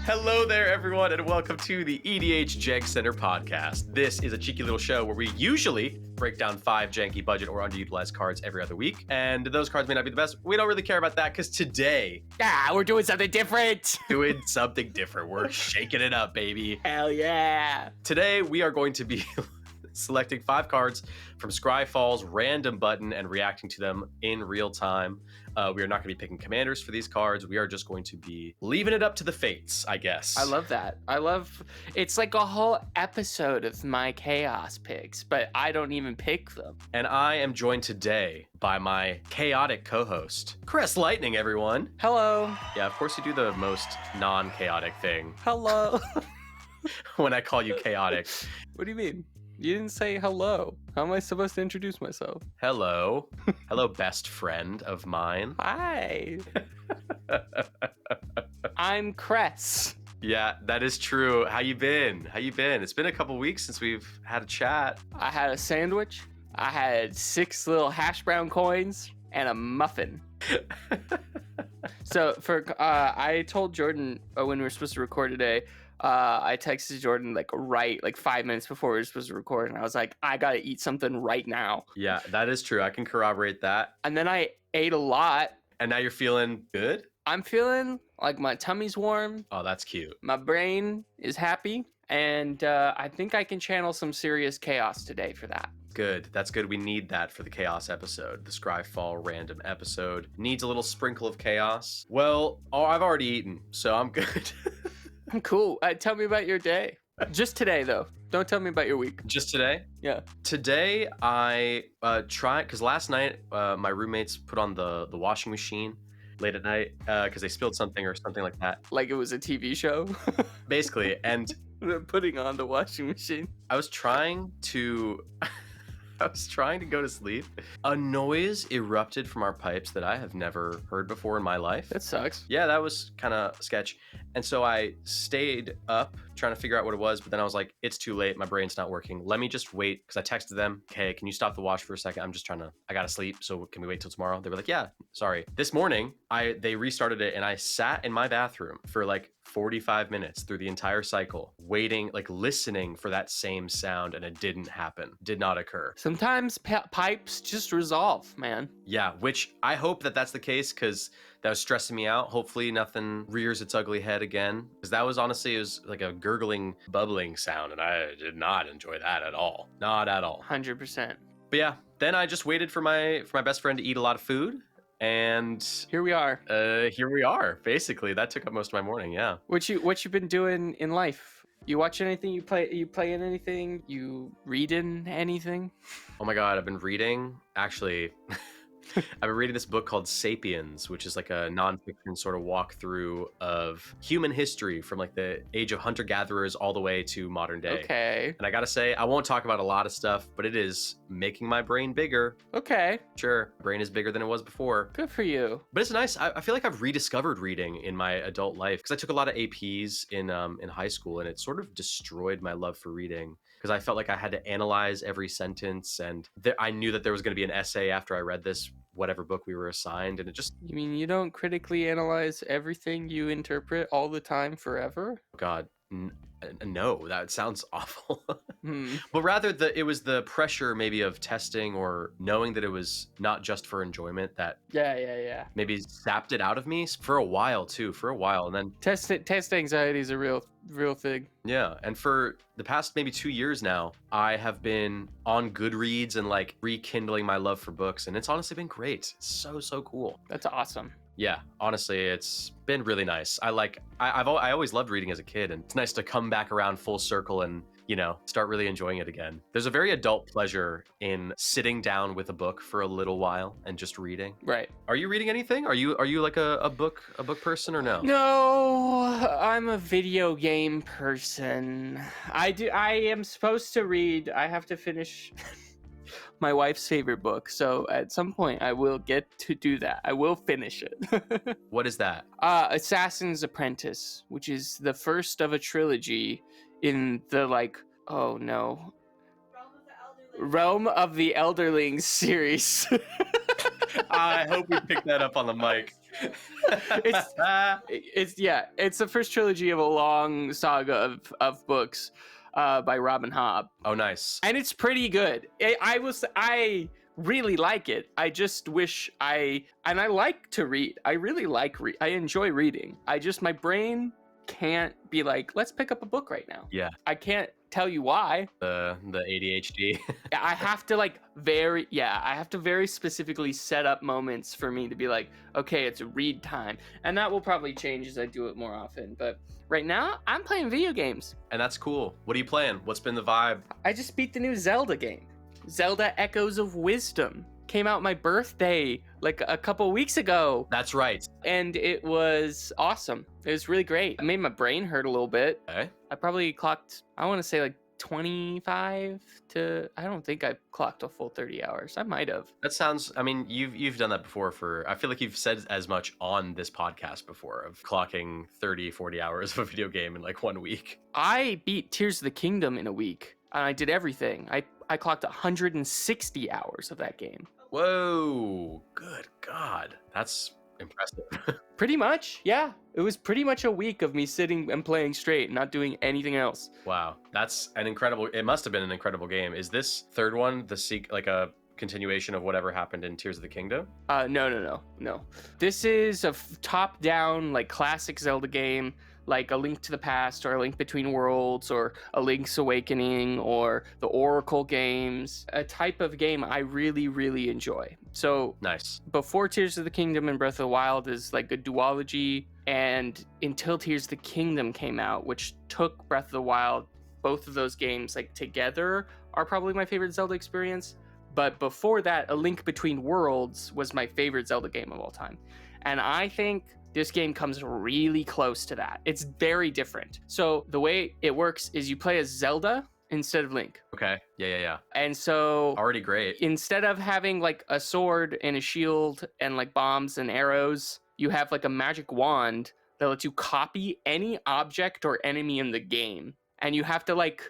Hello there, everyone, and welcome to the EDH Jank Center podcast. This is a cheeky little show where we usually break down 5 janky budget or underutilized cards every other week, and those cards may not be the best. We don't really care about that because today, we're doing something different. We're shaking it up, baby. Hell yeah. Today, we are going to be selecting 5 cards from SCRYFALL's random button and reacting to them in real time. We are not going to be picking commanders for these cards. We are just going to be leaving it up to the fates, I guess. I love that. It's like a whole episode of my chaos picks, but I don't even pick them. And I am joined today by my chaotic co-host, Chris Lightning, everyone. Hello. Yeah, of course you do the most non-chaotic thing Hello. when I call you chaotic. What do you mean? You didn't say hello. How am I supposed to introduce myself? Hello. Hello, best friend of mine. Hi. I'm Cress. Yeah, that is true. How you been? It's been a couple weeks since we've had a chat. I had a sandwich. I had 6 little hash brown coins and a muffin. So I told Jordan when we were supposed to record today, I texted Jordan like 5 minutes before we were supposed to record, and I was like, I gotta eat something right now. Yeah, that is true. I can corroborate that. And then I ate a lot. And now you're feeling good? I'm feeling like my tummy's warm. Oh, that's cute. My brain is happy, and I think I can channel some serious chaos today for that. Good. That's good. We need that for the chaos episode. The SCRYFALL random episode needs a little sprinkle of chaos. Well, I've already eaten, so I'm good. Cool. Tell me about your day. Just today, though. Don't tell me about your week. Just today? Yeah. Today, I tried, because last night, my roommates put on the washing machine late at night because they spilled something or something like that. Like it was a TV show? Basically, and they're putting on the washing machine. I was trying to go to sleep. A noise erupted from our pipes that I have never heard before in my life. That sucks. Yeah, that was kind of sketch. And so I stayed up trying to figure out what it was, but then I was like, it's too late. My brain's not working. Let me just wait, because I texted them, hey, can you stop the wash for a second? I gotta sleep, so can we wait till tomorrow? They were like, yeah, sorry. This morning, they restarted it, and I sat in my bathroom for like 45 minutes through the entire cycle, waiting, like listening for that same sound, and it didn't happen. Did not occur. Sometimes pipes just resolve, man. Yeah, which I hope that that's the case, because that was stressing me out. Hopefully nothing rears its ugly head again, because that was honestly, it was like a gurgling, bubbling sound, and I did not enjoy that at all. Not at all. 100%. But yeah, then I just waited for my best friend to eat a lot of food, and here we are. Basically. That took up most of my morning. Yeah. What you been doing in life? You watch anything? You playing anything? You reading anything? Oh my god, I've been reading, actually. I've been reading this book called Sapiens, which is like a nonfiction sort of walkthrough of human history from like the age of hunter-gatherers all the way to modern day. Okay. And I gotta say, I won't talk about a lot of stuff, but it is making my brain bigger. Okay. Sure, brain is bigger than it was before. Good for you. But it's nice. I feel like I've rediscovered reading in my adult life, because I took a lot of APs in high school, and it sort of destroyed my love for reading, because I felt like I had to analyze every sentence, and I knew that there was going to be an essay after I read this whatever book we were assigned, and it just... You mean you don't critically analyze everything you interpret all the time forever? God, no, that sounds awful. But rather, it was the pressure maybe of testing or knowing that it was not just for enjoyment that maybe sapped it out of me for a while, and then test anxiety is a real thing. Yeah, and for the past maybe 2 years now, I have been on Goodreads and like rekindling my love for books, and it's honestly been great. It's so cool. That's awesome. Yeah, honestly, it's been really nice. I always loved reading as a kid, and it's nice to come back around full circle and, you know, start really enjoying it again. There's a very adult pleasure in sitting down with a book for a little while and just reading. Right. Are you reading anything? Are you like a book person or no? No, I'm a video game person. I am supposed to read. I have to finish my wife's favorite book, so at some point I will get to do that. I will finish it. What is that? Assassin's Apprentice, which is the first of a trilogy in the Realm of the Elderlings series. I hope we picked that up on the mic. It's the first trilogy of a long saga of books by Robin Hobb, Oh, nice. and it's pretty good. I really like it. I just wish I like to read. I really I enjoy reading. My brain can't be like, let's pick up a book right now. Yeah, I can't tell you why. the ADHD. I have to I have to very specifically set up moments for me to be like, okay, it's a read time. And that will probably change as I do it more often. But right now, I'm playing video games. And that's cool. What are you playing? What's been the vibe? I just beat the new Zelda game. Zelda Echoes of Wisdom came out my birthday like a couple weeks ago. That's right. And it was awesome. It was really great. It made my brain hurt a little bit. Okay. I probably clocked, I want to say like 25 to, I don't think I clocked a full 30 hours. I might have. That sounds, I mean, you've done that before I feel like you've said as much on this podcast before of clocking 30, 40 hours of a video game in like 1 week. I beat Tears of the Kingdom in a week and I did everything. I clocked 160 hours of that game. Whoa, good God. That's impressive. Pretty much, yeah. It was pretty much a week of me sitting and playing straight and not doing anything else. Wow, that's it must have been an incredible game. Is this third one like a continuation of whatever happened in Tears of the Kingdom? No. This is a top-down, like, classic Zelda game, like A Link to the Past or A Link Between Worlds or A Link's Awakening or the Oracle games, a type of game I really, really enjoy. So nice. Before Tears of the Kingdom and Breath of the Wild is like a duology, and until Tears of the Kingdom came out, which took Breath of the Wild, both of those games like together are probably my favorite Zelda experience. But before that, A Link Between Worlds was my favorite Zelda game of all time. And I think this game comes really close to that. It's very different. So the way it works is you play as Zelda instead of Link. Okay. Yeah. And so already great. Instead of having like a sword and a shield and like bombs and arrows, you have like a magic wand that lets you copy any object or enemy in the game. And you have to like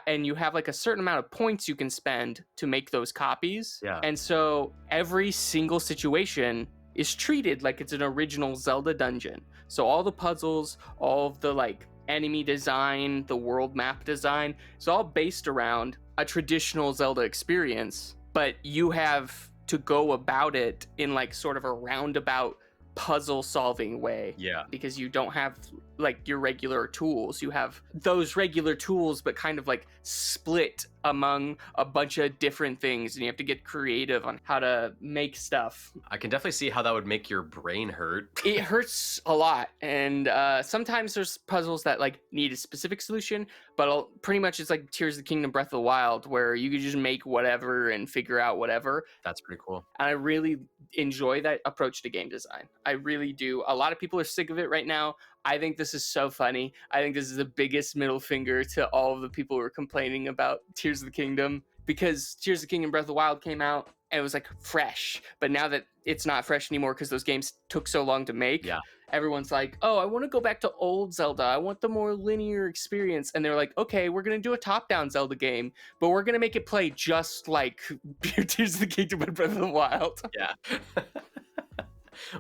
and you have like a certain amount of points you can spend to make those copies. Yeah. And so every single situation is treated like it's an original Zelda dungeon. So all the puzzles, all of the like enemy design, the world map design, it's all based around a traditional Zelda experience, but you have to go about it in like sort of a roundabout puzzle solving way. Yeah. Because you don't have like your regular tools. You have those regular tools, but kind of like split among a bunch of different things, and you have to get creative on how to make stuff. I can definitely see how that would make your brain hurt. It hurts a lot, and sometimes there's puzzles that like need a specific solution, but pretty much it's like Tears of the Kingdom, Breath of the Wild, where you could just make whatever and figure out whatever. That's pretty cool. And I really enjoy that approach to game design. I really do. A lot of people are sick of it right now. I think this is so funny. I think this is the biggest middle finger to all of the people who are complaining about Tears of the Kingdom, because Tears of the Kingdom Breath of the Wild came out and it was like fresh. But now that it's not fresh anymore because those games took so long to make, yeah, everyone's like, oh, I want to go back to old Zelda. I want the more linear experience. And they're like, okay, we're going to do a top-down Zelda game, but we're going to make it play just like Tears of the Kingdom and Breath of the Wild. Yeah.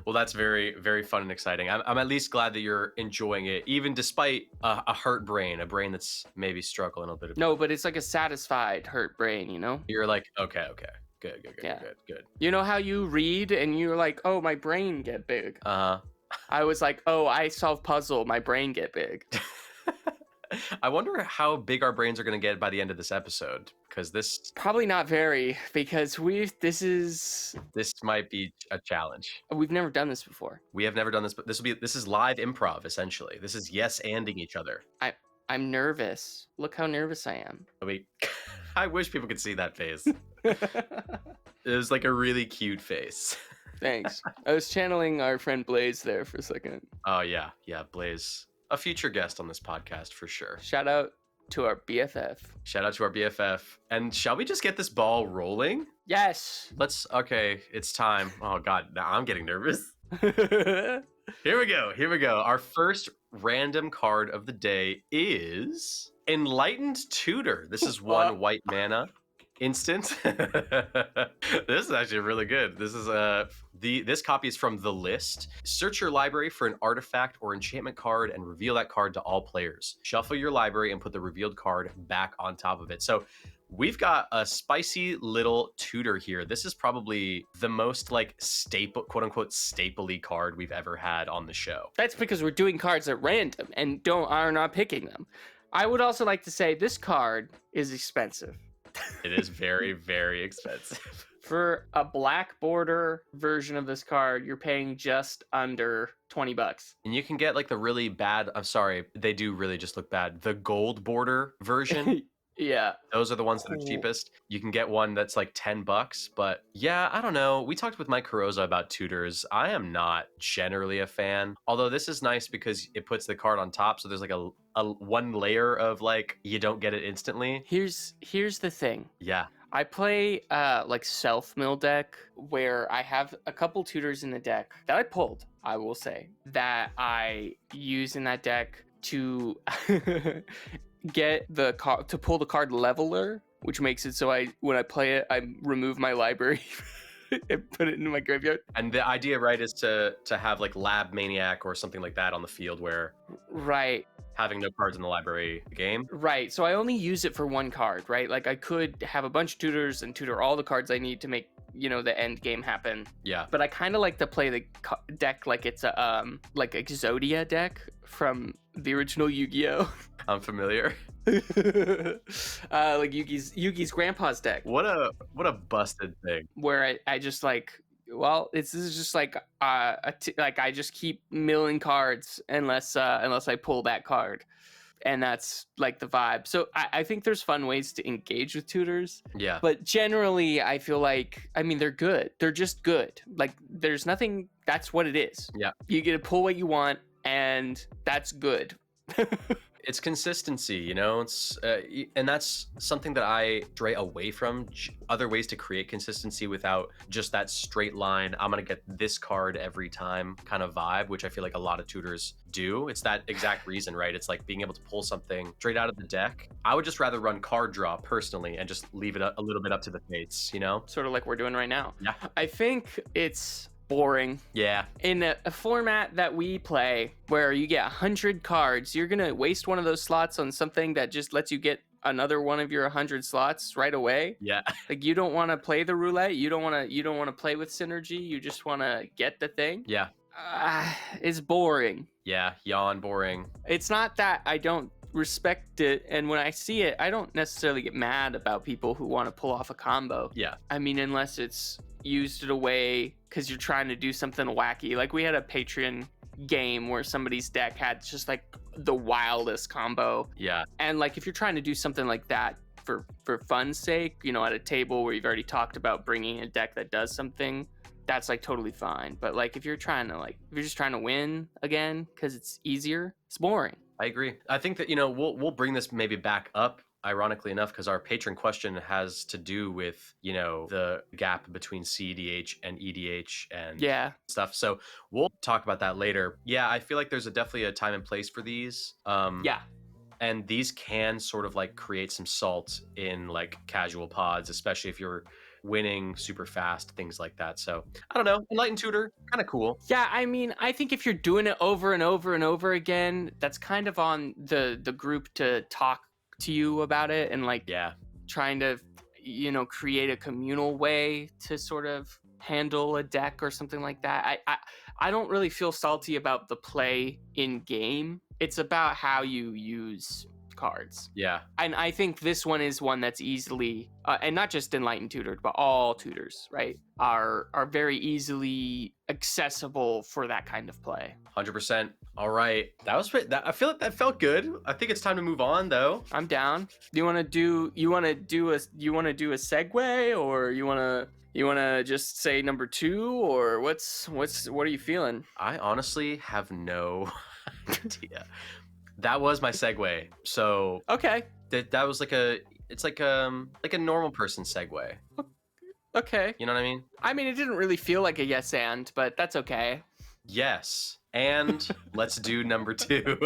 Well, that's very, very fun and exciting. I'm at least glad that you're enjoying it, even despite a hurt brain, a brain that's maybe struggling a bit. No, but it's like a satisfied hurt brain, you know? You're like, okay. Good. You know how you read and you're like, oh, my brain get big. Uh-huh. I was like, oh, I solve puzzle, my brain get big. I wonder how big our brains are going to get by the end of this episode, because this probably not very, because this might be a challenge. We've never done this before. We have never done this, but this is live improv essentially. This is yes-anding each other. I'm nervous. Look how nervous I am. Wait, I wish people could see that face. It was like a really cute face. Thanks. I was channeling our friend Blaze there for a second. Oh yeah, Blaze. A future guest on this podcast for sure. Shout out to our BFF. And shall we just get this ball rolling? Yes. Okay, it's time. Oh God, now I'm getting nervous. Here we go. Our first random card of the day is Enlightened Tutor. This is 1 white mana instant. This is actually really good. This is This copy is from The List. Search your library for an artifact or enchantment card and reveal that card to all players. Shuffle your library and put the revealed card back on top of it. So we've got a spicy little tutor here. This is probably the most like staple, quote unquote, staple-y card we've ever had on the show. That's because we're doing cards at random and are not picking them. I would also like to say this card is expensive. It is very, very expensive. For a black border version of this card, you're paying just under $20. And you can get like the really bad, I'm sorry, they do really just look bad. The gold border version. Yeah. Those are the ones that are cheapest. You can get one that's like $10, but yeah, I don't know. We talked with Mike Carosa about tutors. I am not generally a fan. Although this is nice because it puts the card on top, so there's like a one layer of like you don't get it instantly. Here's the thing. Yeah. I play like self-mill deck where I have a couple tutors in the deck that I pulled, I will say, that I use in that deck to get the card to pull the card leveler, which makes it so when I play it, I remove my library and put it into my graveyard. And the idea, right, is to have like Lab Maniac or something like that on the field where right. Having no cards in the library game. Right. So I only use it for one card, right? Like I could have a bunch of tutors and tutor all the cards I need to make, the end game happen. Yeah. But I kind of like to play the deck like it's a like Exodia deck from the original Yu-Gi-Oh. I'm familiar. Like Yugi's grandpa's deck. What a busted thing. Where I just like, well, this is just like like I just keep milling cards unless I pull that card, and that's like the vibe. So I think there's fun ways to engage with tutors. Yeah. But generally, I feel like, I mean, they're good. They're just good. Like there's nothing. That's what it is. Yeah. You get to pull what you want, and that's good. It's consistency, it's and that's something that I stray away from. Other ways to create consistency without just that straight line, I'm gonna get this card every time kind of vibe, which I feel like a lot of tutors do. It's that exact reason, right? It's like being able to pull something straight out of the deck. I would just rather run card draw personally and just leave it a little bit up to the fates, Sort of like we're doing right now. Yeah. I think it's boring. Yeah. In a format that we play where you get 100 cards, you're gonna waste one of those slots on something that just lets you get another one of your 100 slots right away. Yeah. Like you don't want to play the roulette. You don't want to play with synergy. You just want to get the thing. Yeah. It's boring. Yeah. Yawn. Boring. It's not that I don't respect it, and when I see it, I don't necessarily get mad about people who want to pull off a combo. Yeah. I mean, unless it's used it away because you're trying to do something wacky. Like we had a Patron game where somebody's deck had just like the wildest combo. Yeah. And like if you're trying to do something like that for fun's sake, at a table where you've already talked about bringing a deck that does something, that's like totally fine. But like if you're just trying to win again because it's easier, it's boring. I agree. I think that, we'll bring this maybe back up, ironically enough, because our patron question has to do with, the gap between CEDH and EDH and stuff. So we'll talk about that later. Yeah, I feel like there's definitely a time and place for these. Yeah. And these can sort of like create some salt in like casual pods, especially if you're winning super fast, things like that. So I don't know, Enlightened Tutor, kind of cool. Yeah, I mean, I think if you're doing it over and over and over again, that's kind of on the group to talk to you about it and like trying to create a communal way to sort of handle a deck or something like that. I don't really feel salty about the play in game. It's about how you use cards. Yeah. And I think this one is one that's easily, and not just Enlightened Tutored, but all tutors, right, are very easily accessible for that kind of play. 100%. All right. I feel like that felt good. I think it's time to move on though. I'm down. Do you want to do a segue, or you want to just say number 2, or what are you feeling? I honestly have no idea. That was my segue. So okay, that was it's like a normal person segue. Okay. You know what I mean? I mean, it didn't really feel like a yes and, but that's okay. Yes. And let's do number 2.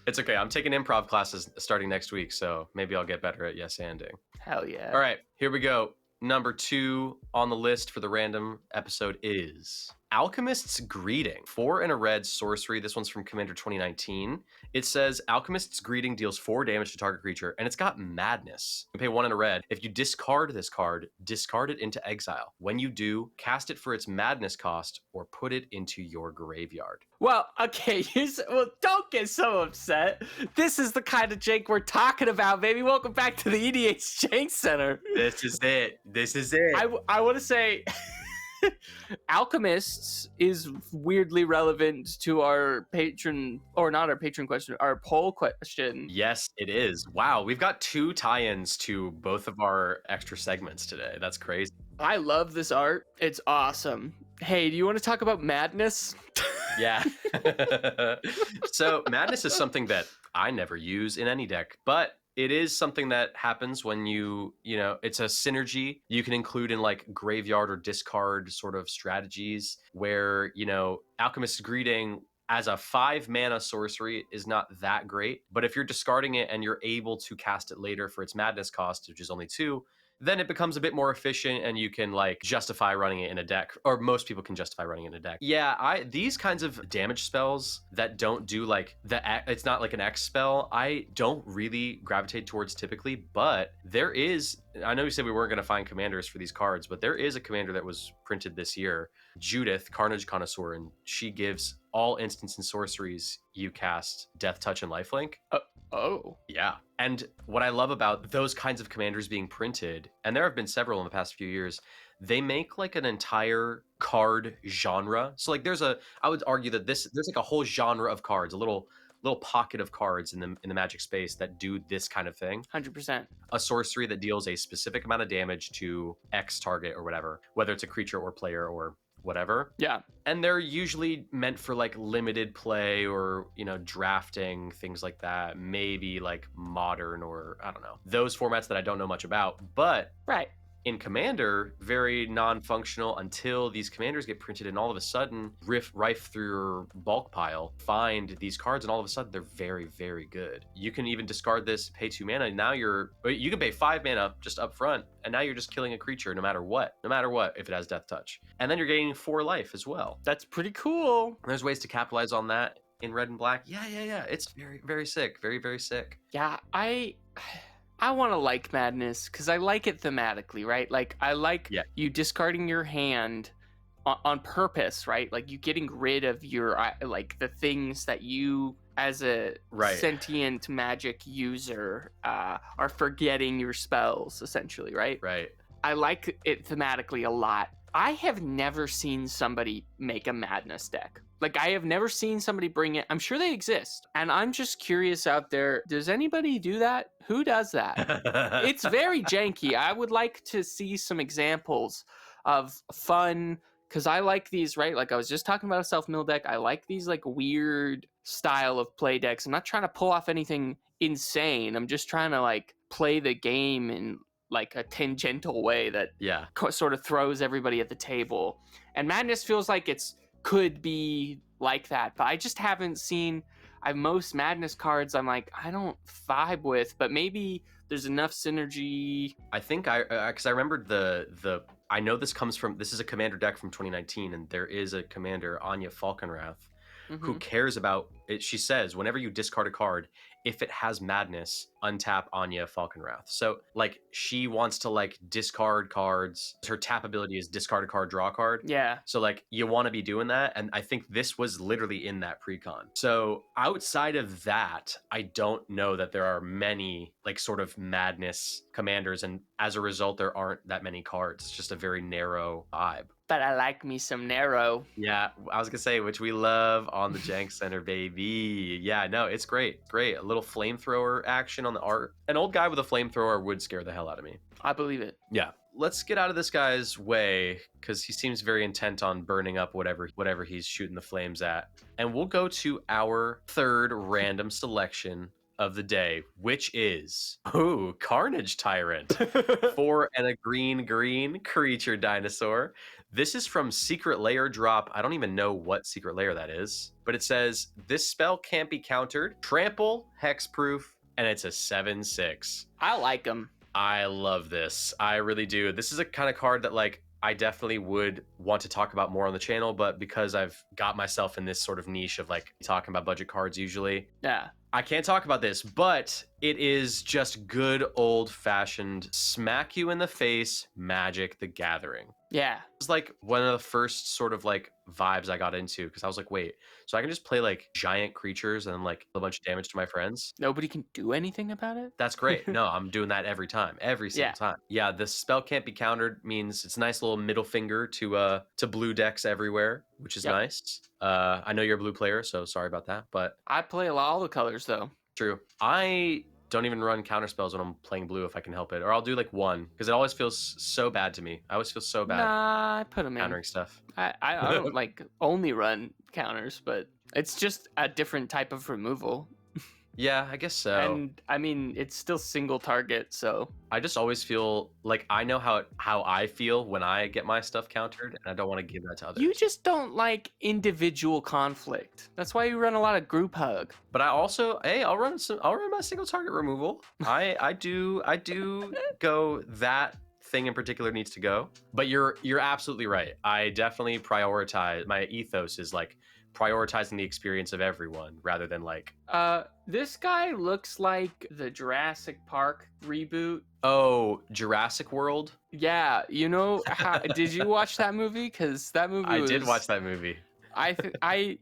It's okay. I'm taking improv classes starting next week, so maybe I'll get better at yes anding. Hell yeah. All right, here we go. Number 2 on the list for the random episode is Alchemist's Greeting. 4 and a red sorcery. This one's from Commander 2019. It says Alchemist's Greeting deals 4 damage to target creature, and it's got Madness. You pay 1 and a red. If you discard this card, discard it into exile. When you do, cast it for its Madness cost or put it into your graveyard. Well, okay, well, don't get so upset. This is the kind of jank we're talking about, baby. Welcome back to the EDH Jank Center. This is it. This is it. I want to say Alchemists is weirdly relevant to our patron, or not our patron question, our poll question. Yes, it is. Wow, we've got 2 tie-ins to both of our extra segments today. That's crazy. I love this art. It's awesome. Hey, do you want to talk about Madness? Yeah. So Madness is something that I never use in any deck, but it is something that happens when you know, it's a synergy you can include in like graveyard or discard sort of strategies where, you know, Alchemist's Greeting as a 5 mana sorcery is not that great. But if you're discarding it and you're able to cast it later for its Madness cost, which is only 2, then it becomes a bit more efficient and you can like justify running it in a deck, or most people can justify running it in a deck. Yeah, these kinds of damage spells that don't do like it's not like an X spell, I don't really gravitate towards typically, but there is, I know we said we weren't going to find commanders for these cards, but there is a commander that was printed this year, Judith, Carnage Connoisseur, and she gives all instants and sorceries you cast Death Touch and Lifelink. Oh. Yeah. And what I love about those kinds of commanders being printed, and there have been several in the past few years, they make like an entire card genre. So like I would argue that there's like a whole genre of cards, a little pocket of cards in the Magic space that do this kind of thing. 100%. A sorcery that deals a specific amount of damage to X target or whatever, whether it's a creature or player or whatever. Yeah. And they're usually meant for like limited play or, you know, drafting, things like that. Maybe like modern or I don't know. Those formats that I don't know much about. But right. In Commander, very non-functional until these commanders get printed and all of a sudden rife through your bulk pile, find these cards and all of a sudden they're very, very good. You can even discard this, pay 2 mana. Now you can pay 5 mana just up front and now you're just killing a creature no matter what, if it has Death Touch. And then you're gaining 4 life as well. That's pretty cool. There's ways to capitalize on that in red and black. Yeah. It's very, very sick. Very, very sick. Yeah, I want to like Madness because I like it thematically, right? Like I like you discarding your hand on purpose, right? Like you getting rid of your like the things that you as a sentient magic user are forgetting your spells essentially, right? Right. I like it thematically a lot. I have never seen somebody make a Madness deck. Like, I have never seen somebody bring it. I'm sure they exist. And I'm just curious out there, does anybody do that? Who does that? It's very janky. I would like to see some examples of fun, because I like these, right? Like, I was just talking about a self-mill deck. I like these, like, weird style of play decks. I'm not trying to pull off anything insane. I'm just trying to, like, play the game in, like, a tangential way that sort of throws everybody at the table. And Madness feels like it's could be like that, but I just haven't seen. Most Madness cards I'm like, I don't vibe with, but maybe there's enough synergy. I think because I remembered I know this is a commander deck from 2019, and there is a commander, Anya Falconwrath, who cares about it. She says whenever you discard a card, if it has Madness, untap Anya Falconwrath. So like she wants to like discard cards. Her tap ability is discard a card, draw a card. Yeah. So like you want to be doing that. And I think this was literally in that precon. So outside of that, I don't know that there are many like sort of Madness commanders. And as a result, there aren't that many cards. It's just a very narrow vibe. But I like me some narrow. Yeah, I was gonna say, which we love on the Jank Center, baby. Yeah, no, it's great. Great. A little flamethrower action on the art. An old guy with a flamethrower would scare the hell out of me. I believe it. Yeah. Let's get out of this guy's way, because he seems very intent on burning up whatever he's shooting the flames at. And we'll go to our third random selection of the day, which is Carnage Tyrant. 4 and a green creature dinosaur. This is from Secret Lair drop. I don't even know what Secret Lair that is, but it says this spell can't be countered, trample, hexproof, and it's a 7/6. I like him. I love this. I really do. This is a kind of card that like I definitely would want to talk about more on the channel, but because I've got myself in this sort of niche of like talking about budget cards usually, Yeah. I can't talk about this, but it is just good old fashioned smack you in the face Magic the Gathering. Yeah. It's like one of the first sort of like vibes I got into because I was like, wait, so I can just play like giant creatures and like a bunch of damage to my friends? Nobody can do anything about it? That's great. No, I'm doing that every time, every single Yeah. time. Yeah, the spell can't be countered means it's a nice little middle finger to blue decks everywhere, which is Yep. nice. I know you're a blue player, so sorry about that, but I play all the colors though. true. I don't even run counter spells when I'm playing blue if I can help it, or I'll do like one because it always feels so bad to me. I always feel so bad Nah, I put them in. countering stuff. I don't like only run counters, but it's just a different type of removal. Yeah, I guess so. And I mean, it's still single target, so I just always feel like I know how I feel when I get my stuff countered, and I don't want to give that to others. you just don't like individual conflict. That's why you run a lot of group hug. But I also, hey, I'll run my single target removal. I do go that thing in particular needs to go. But you're absolutely right. I definitely prioritize, my ethos is like prioritizing the experience of everyone rather than like, This guy looks like the Jurassic Park reboot. oh, Jurassic World. Yeah, you know how? Did you watch that movie? Because that movie I did watch that movie. I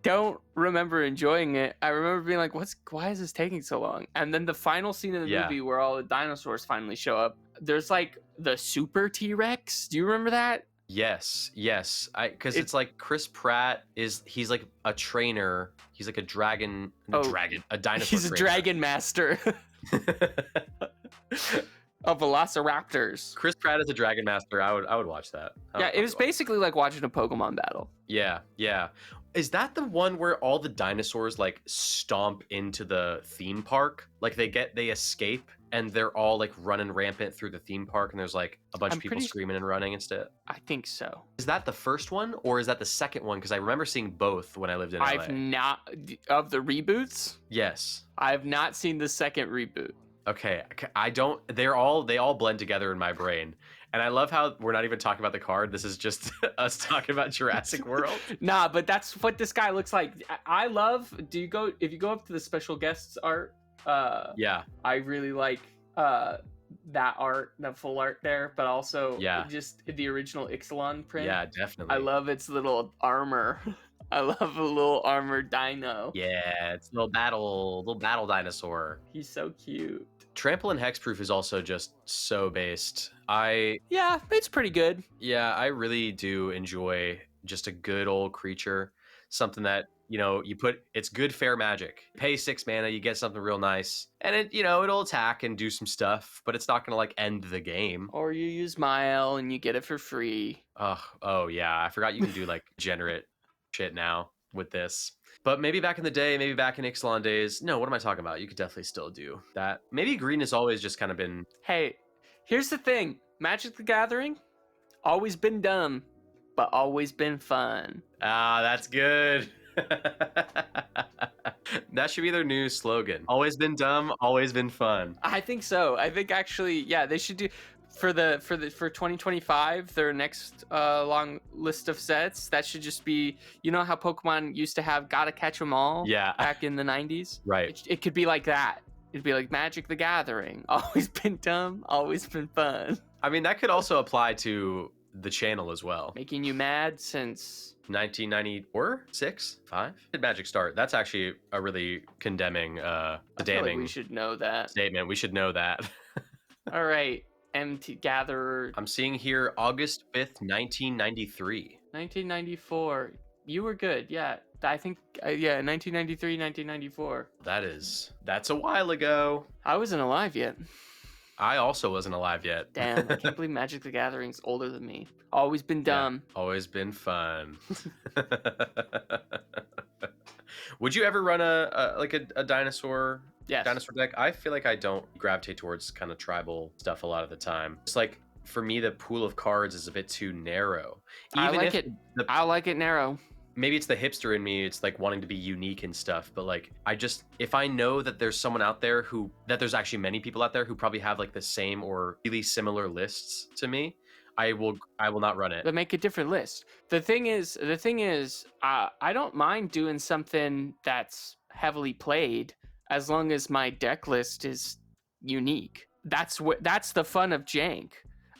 don't remember enjoying it. I remember being like, why is this taking so long? And then the final scene of the Yeah. movie where all the dinosaurs finally show up, there's like the super T-Rex. Do you remember that? Yes, because It- it's like Chris Pratt he's like a trainer. He's like a dragon, Oh, a dinosaur. He's a trainer. dragon master of velociraptors. Chris Pratt is a dragon master. I would watch that. Yeah, it was basically like watching a Pokemon battle. Yeah. Is that the one where all the dinosaurs like stomp into the theme park? Like they escape and they're all like running rampant through the theme park and there's like a bunch I'm of people pretty- screaming and running instead. I think so. Is that the first one or is that the second one? Because I remember seeing both when I lived in LA. I've not of the reboots. Yes. I've not seen the second reboot. Okay. I don't. They all blend together in my brain. And I love how we're not even talking about the card. This is just us talking about Jurassic World. Nah, but that's what this guy looks like. I love. If you go up to the special guests art? Yeah. I really like that art, the full art there, but also just the original Ixalan print. Yeah, definitely. I love its little armor. I love a little armored dino. Yeah, it's a little battle dinosaur. He's so cute. Trample and Hexproof is also just so based. Yeah, it's pretty good. Yeah, I really do enjoy just a good old creature. Something that, it's good fair magic. Pay 6 mana, you get something real nice. And it'll attack and do some stuff, but it's not gonna like end the game. Or you use Mael and you get it for free. Oh yeah, I forgot you can do like generate shit now with this. But maybe back in the day, maybe back in Ixalan days, no, what am I talking about? You could definitely still do that. Maybe green has always just kind of been... Hey, here's the thing. Magic the Gathering, always been dumb, but always been fun. Ah, that's good. That should be their new slogan. Always been dumb, always been fun. I think so. I think actually, yeah, they should do... For 2025, their next long list of sets, that should just be, you know how Pokemon used to have Gotta Catch 'Em All Yeah. back in the 90s? Right. It could be like that. It'd be like Magic the Gathering. Always been dumb, always been fun. I mean, that could also apply to the channel as well. Making you mad since 1994, 6, 5? Did Magic start? That's actually a really condemning, I feel damning like we should know that. statement. We should know that. All right, MT Gatherer. I'm seeing here August 5th, 1993. 1994. You were good, yeah. I think, 1993, 1994. That's a while ago. I wasn't alive yet. I also wasn't alive yet. Damn, I can't believe Magic the Gathering's older than me. Always been dumb. Yeah, always been fun. Would you ever run a dinosaur Yes. dinosaur deck? I feel like I don't gravitate towards kind of tribal stuff a lot of the time. It's like for me the pool of cards is a bit too narrow. I like it narrow. maybe it's the hipster in me. It's like wanting to be unique and stuff. But like, if I know that there's someone out there that there's actually many people out there who probably have like the same or really similar lists to me, I will not run it. But make a different list. The thing is, I don't mind doing something that's heavily played as long as my deck list is unique. That's the fun of Jank.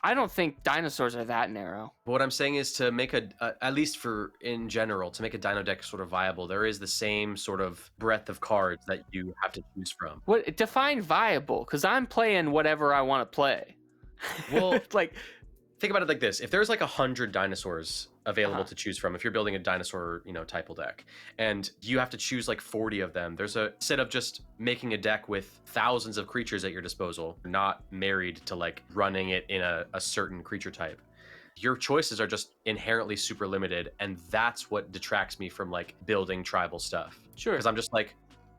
I don't think dinosaurs are that narrow. But what I'm saying is to make at least for in general, to make a dino deck sort of viable, there is the same sort of breadth of cards that you have to choose from. What define viable? Because I'm playing whatever I want to play. Well, like, think about it like this: if there's like 100 dinosaurs available to choose from, if you're building a dinosaur, typal deck, and you have to choose like 40 of them, instead of just making a deck with thousands of creatures at your disposal, not married to like running it in a certain creature type. Your choices are just inherently super limited, and that's what detracts me from like building tribal stuff. Sure. Because I'm just like,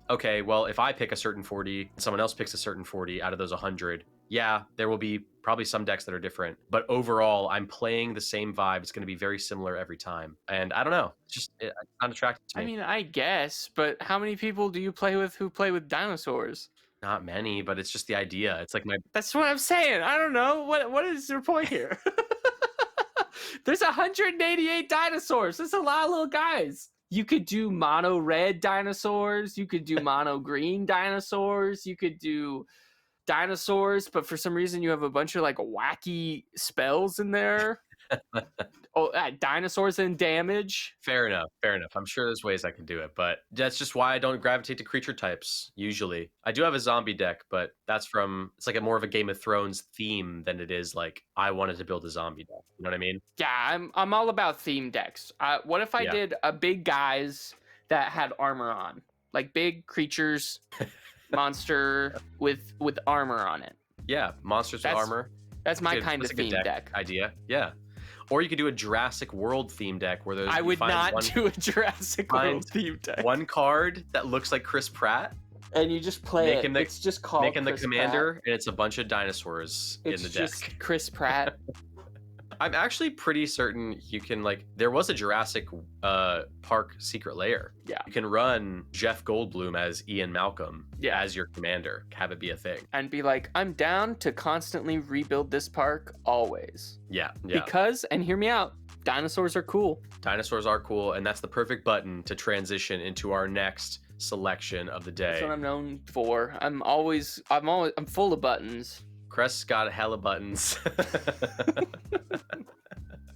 okay, well, if I pick a certain 40, someone else picks a certain 40 out of those 100, yeah, there will be probably some decks that are different. But overall, I'm playing the same vibe. It's going to be very similar every time. And I don't know. It's not attractive to me. I mean, I guess, but how many people do you play with who play with dinosaurs? Not many, but it's just the idea. It's like That's what I'm saying. I don't know. What is your point here? There's 188 dinosaurs. That's a lot of little guys. You could do mono red dinosaurs. You could do mono green dinosaurs. You could do dinosaurs, but for some reason you have a bunch of like wacky spells in there. Dinosaurs and damage. Fair enough. I'm sure there's ways I can do it, but that's just why I don't gravitate to creature types usually. I do have a zombie deck, but it's like more of a Game of Thrones theme than it is like I wanted to build a zombie deck. You know what I mean? Yeah, I'm all about theme decks. What if I did a big guys that had armor on, like big creatures, monster with armor on it? Yeah, monsters with armor. That's my kind of theme deck idea. Yeah. Or you could do a Jurassic World theme deck where I would not do a Jurassic World theme deck. One card that looks like Chris Pratt. And you just play it. It's just called Make him the commander, Pratt. And it's a bunch of dinosaurs in the deck. It's just Chris Pratt. I'm actually pretty certain you can there was a Jurassic Park secret lair. Yeah. You can run Jeff Goldblum as Ian Malcolm as your commander. Have it be a thing. And be like, I'm down to constantly rebuild this park always. Yeah. Because, and hear me out, dinosaurs are cool. Dinosaurs are cool, and that's the perfect button to transition into our next selection of the day. That's what I'm known for. I'm full of buttons. Crest's got hella buttons.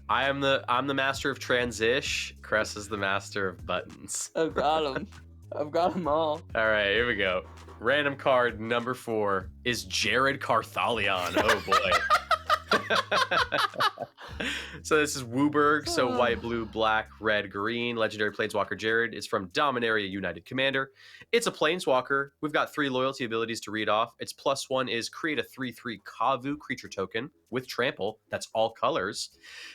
I'm the master of transish. Crest is the master of buttons. I've got them. I've got them all. All right, here we go. Random card number 4 is Jared Carthaleon. Oh boy. So this is Wooburg, so white, blue, black, red, green. Legendary Planeswalker Jared is from Dominaria United Commander. It's a Planeswalker. We've got 3 loyalty abilities to read off. Its +1 is create a 3/3 Kavu creature token with trample. That's all colors.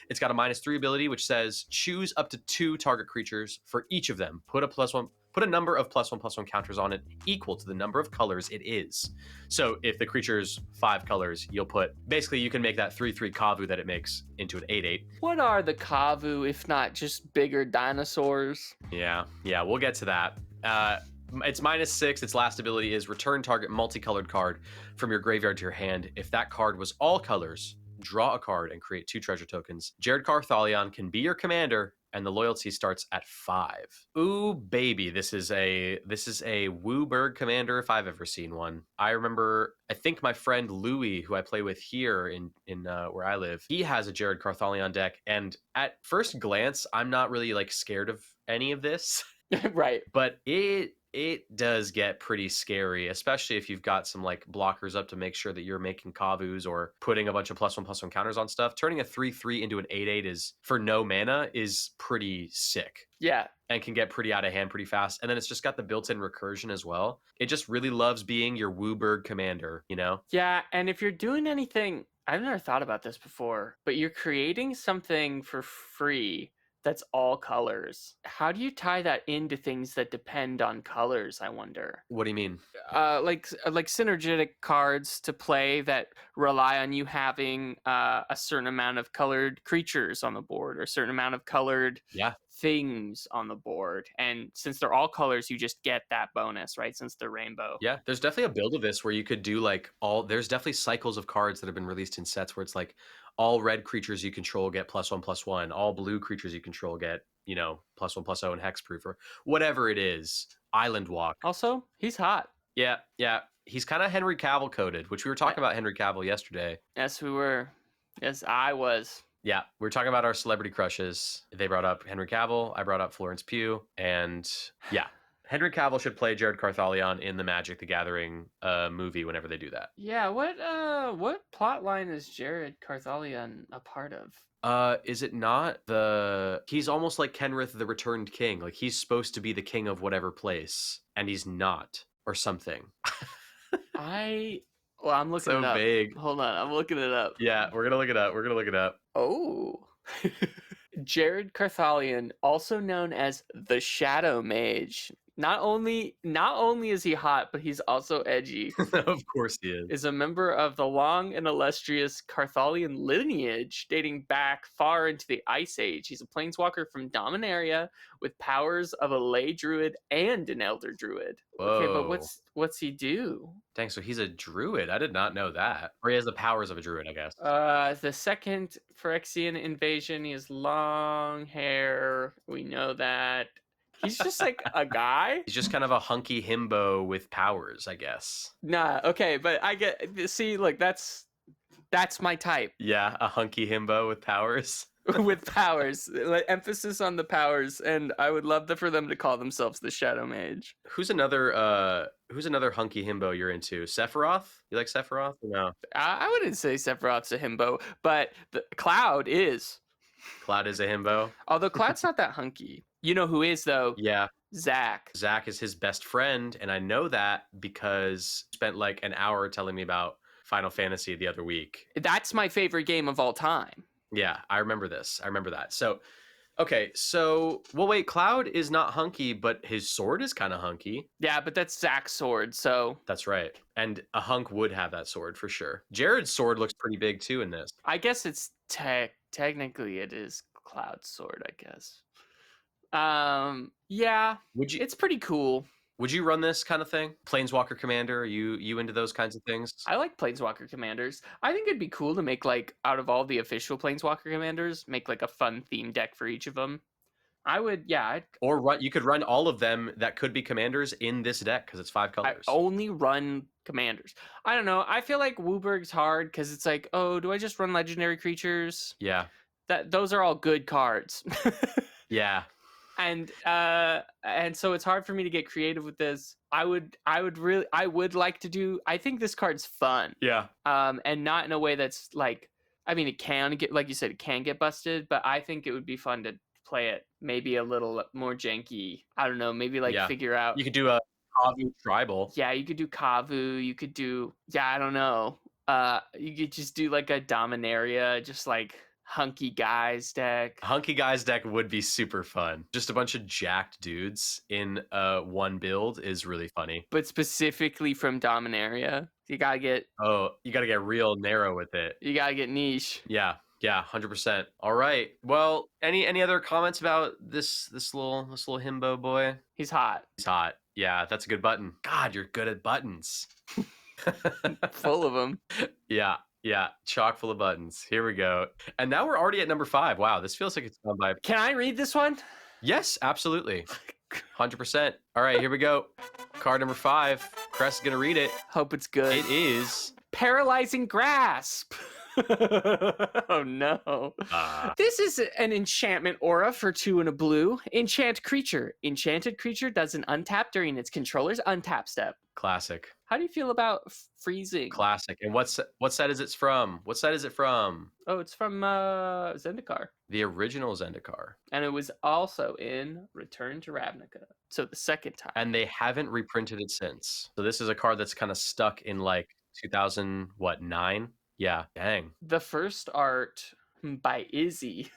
It's got a -3 ability, which says choose up to 2 target creatures. For each of them, put a number of +1/+1 counters on it equal to the number of colors it is. So if the creature's 5 colors, you can make that 3/3 Kavu that it makes into an 8/8. What are the Kavu if not just bigger dinosaurs? Yeah, we'll get to that. It's -6. Its last ability is return target multicolored card from your graveyard to your hand. If that card was all colors, draw a card and create 2 treasure tokens. Jared Carthaleon can be your commander, and the loyalty starts at 5. Ooh, baby, this is a Wooburg commander if I've ever seen one. I think my friend Louie, who I play with here in where I live, he has a Jared Carthaleon deck, and at first glance, I'm not really scared of any of this. Right. But it does get pretty scary, especially if you've got some blockers up to make sure that you're making Kavus or putting a bunch of +1/+1 counters on stuff. Turning a 3/3 into an 8/8 is for no mana is pretty sick. Yeah. And can get pretty out of hand pretty fast. And then it's just got the built-in recursion as well. It just really loves being your Wooburg commander, Yeah, and if you're doing anything, I've never thought about this before, but you're creating something for free that's all colors. How do you tie that into things that depend on colors, I wonder? What do you mean? Like synergetic cards to play that rely on you having a certain amount of colored creatures on the board or a certain amount of colored things on the board, and since they're all colors, you just get that bonus, right? Since they're rainbow. Yeah, there's definitely a build of this where you could do like there's definitely cycles of cards that have been released in sets where it's like all red creatures you control get +1/+1, all blue creatures you control get, +1/+0 and hexproof or whatever it is. Island Walk. Also, he's hot. Yeah, yeah. He's kind of Henry Cavill coded, which we were talking about Henry Cavill yesterday. Yes, we were. Yes, I was. Yeah, we were talking about our celebrity crushes. They brought up Henry Cavill. I brought up Florence Pugh. And yeah, Henry Cavill should play Jared Carthaleon in the Magic the Gathering movie whenever they do that. Yeah, what plot line is Jared Carthaleon a part of? Is it not he's almost like Kenrith the Returned King. Like he's supposed to be the king of whatever place, and he's not, or something. Well, I'm looking it up. Vague. Hold on, I'm looking it up. Yeah, we're gonna look it up. Oh. Jared Carthaleon, also known as the Shadow Mage. Not only is he hot, but he's also edgy. Of course he Is a member of the long and illustrious Carthaleon lineage dating back far into the Ice Age. He's a planeswalker from Dominaria with powers of a lay druid and an elder druid. Whoa. Okay, but what's he do? Dang, so he's a druid. I did not know that. Or he has the powers of a druid, I guess. The second Phyrexian invasion, he has long hair. We know that. He's just like a guy. He's just kind of a hunky himbo with powers, I guess. Nah, okay, but I get, see, like that's my type. Yeah, a hunky himbo with powers. With powers, like, emphasis on the powers, and I would love for them to call themselves the Shadow Mage. Who's another hunky himbo you're into? Sephiroth? You like Sephiroth or no? I wouldn't say Sephiroth's a himbo, but the Cloud is. Cloud is a himbo. Although Cloud's not that hunky. You know who is though? Yeah. Zach. Zach is his best friend, and I know that because he spent like an hour telling me about Final Fantasy the other week. That's my favorite game of all time. Yeah, I remember this. I remember that. So, okay, well, wait, Cloud is not hunky, but his sword is kind of hunky. Yeah, but that's Zach's sword, so. That's right. And a hunk would have that sword for sure. Jared's sword looks pretty big too in this. I guess it's technically it is Cloud's sword, I guess. Yeah, it's pretty cool. Would you run this kind of thing? Planeswalker Commander? Are you into those kinds of things? I like Planeswalker Commanders. I think it'd be cool to make, like, out of all the official Planeswalker Commanders, make, like, a fun theme deck for each of them. I would, yeah. You could run all of them that could be commanders in this deck because it's 5 colors. I only run commanders. I don't know. I feel like Wooburg's hard because it's like, oh, do I just run legendary creatures? Yeah. Those are all good cards. Yeah. And so it's hard for me to get creative with this. I would like to do. I think this card's fun. Yeah. And not in a way that's like. I mean, it can get, like you said, it can get busted, but I think it would be fun to play it maybe a little more janky. I don't know. Maybe figure out. You could do a Kavu tribal. Yeah, you could do Kavu. You could do. Yeah, I don't know. You could just do like a Dominaria, just like. Hunky Guys deck. Hunky Guys deck would be super fun. Just a bunch of jacked dudes in one build is really funny. But specifically from Dominaria. You gotta get real narrow with it. You gotta get niche. Yeah, 100%. All right. Well, any other comments about this little himbo boy? He's hot. He's hot. Yeah, that's a good button. God, you're good at buttons. Full of them. Yeah, chock full of buttons. Here we go. And now we're already at number 5. Wow, this feels like it's gone by. Can I read this one? Yes, absolutely. 100%. All right, here we go. Card number 5. Crest is going to read it. Hope it's good. It is Paralyzing Grasp. Oh no. This is an enchantment aura for 2 and a blue. Enchant creature. Enchanted creature doesn't untap during its controller's untap step. Classic. How do you feel about freezing? Classic. And what set is it from? What set is it from? Oh, it's from Zendikar. The original Zendikar. And it was also in Return to Ravnica. So the second time. And they haven't reprinted it since. So this is a card that's kind of stuck in like 2009? Yeah, dang. The first art by Izzy,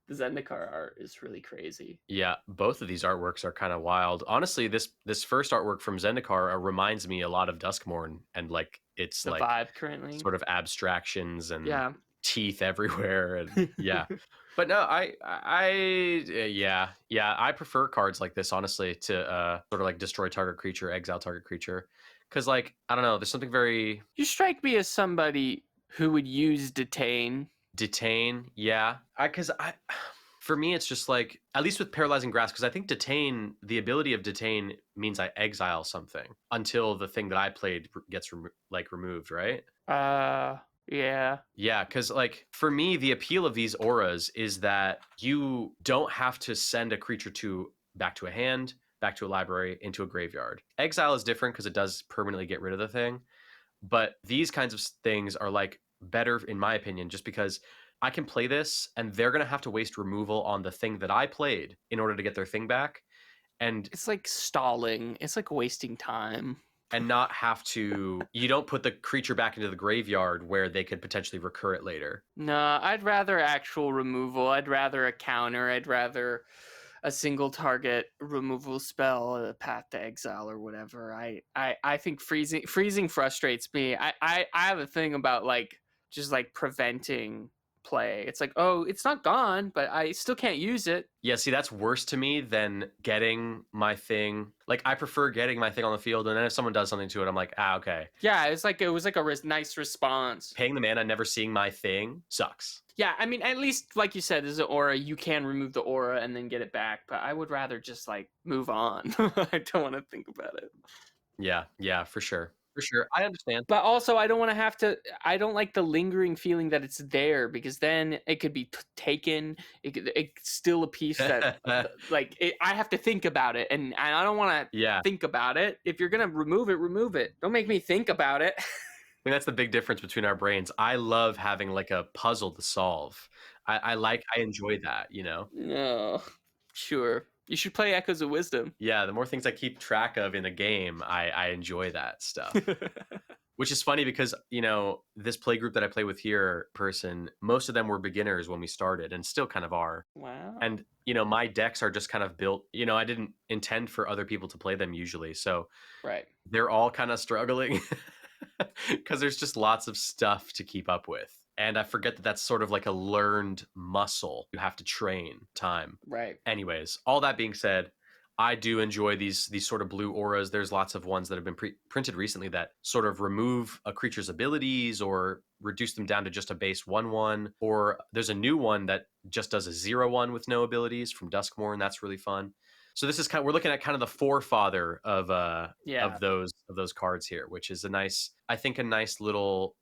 the Zendikar art, is really crazy. Yeah, both of these artworks are kind of wild. Honestly, this first artwork from Zendikar reminds me a lot of Duskmourn, and like it's the like vibe currently, sort of abstractions and yeah, teeth everywhere, and yeah. But no, yeah, I prefer cards like this honestly to sort of like destroy target creature, exile target creature, because like I don't know, there's something very You strike me as somebody who would use detain. detain. Yeah, because I for me it's just like at least with paralyzing grasp because I think detain the ability of detain means I exile something until the thing that I played gets removed, right? Yeah. Yeah, because like for me, the appeal of these auras is that you don't have to send a creature to back to a hand, back to a library, into a graveyard. Exile is different because it does permanently get rid of the thing, but these kinds of things are like better in my opinion, just because I can play this and they're gonna have to waste removal on the thing that I played in order to get their thing back, and It's like stalling. It's like wasting time. not have to. You don't put the creature back into the graveyard where they could potentially recur it later. No, I'd rather actual removal. I'd rather a counter. I'd rather a single target removal spell, a path to exile or whatever. I think freezing frustrates me. I have a thing about like just like preventing play. It's like, oh, it's not gone, but I still can't use it. Yeah, see, that's worse to me than getting my thing. Like, I prefer getting my thing on the field, and then if someone does something to it, I'm like, ah, okay. Yeah, it was like a nice response. Paying the mana, never seeing my thing sucks. Yeah, I mean, at least like you said, there's an aura. You can remove the aura and then get it back. But I would rather just like move on. I don't want to think about it. Yeah, for sure. For sure. I understand. But also, I don't want to have to. I don't like the lingering feeling that it's there because then it could be taken. It's still a piece that like I have to think about it, and I don't want to Yeah. think about it. If you're gonna remove it, remove it. Don't make me think about it. I mean, that's the big difference between our brains. I love having like a puzzle to solve. I enjoy that, you know? No, sure. You should play Echoes of Wisdom. Yeah, the more things I keep track of in a game, I enjoy that stuff. Which is funny because, you know, this play group that I play with here, person, most of them were beginners when we started and still kind of are. Wow. And, you know, my decks are just kind of built, you know, I didn't intend for other people to play them usually. So Right. they're all kind of struggling because there's just lots of stuff to keep up with. And I forget that that's sort of like a learned muscle you have to train time. Right. Anyways, all that being said, I do enjoy these sort of blue auras. There's lots of ones that have been printed recently that sort of remove a creature's abilities or reduce them down to just a base 1/1. Or there's a new one that just does a 0/1 with no abilities from Duskmourn. That's really fun. So this is kind of, we're looking at kind of the forefather of those cards here, which is a nice, I think, a nice little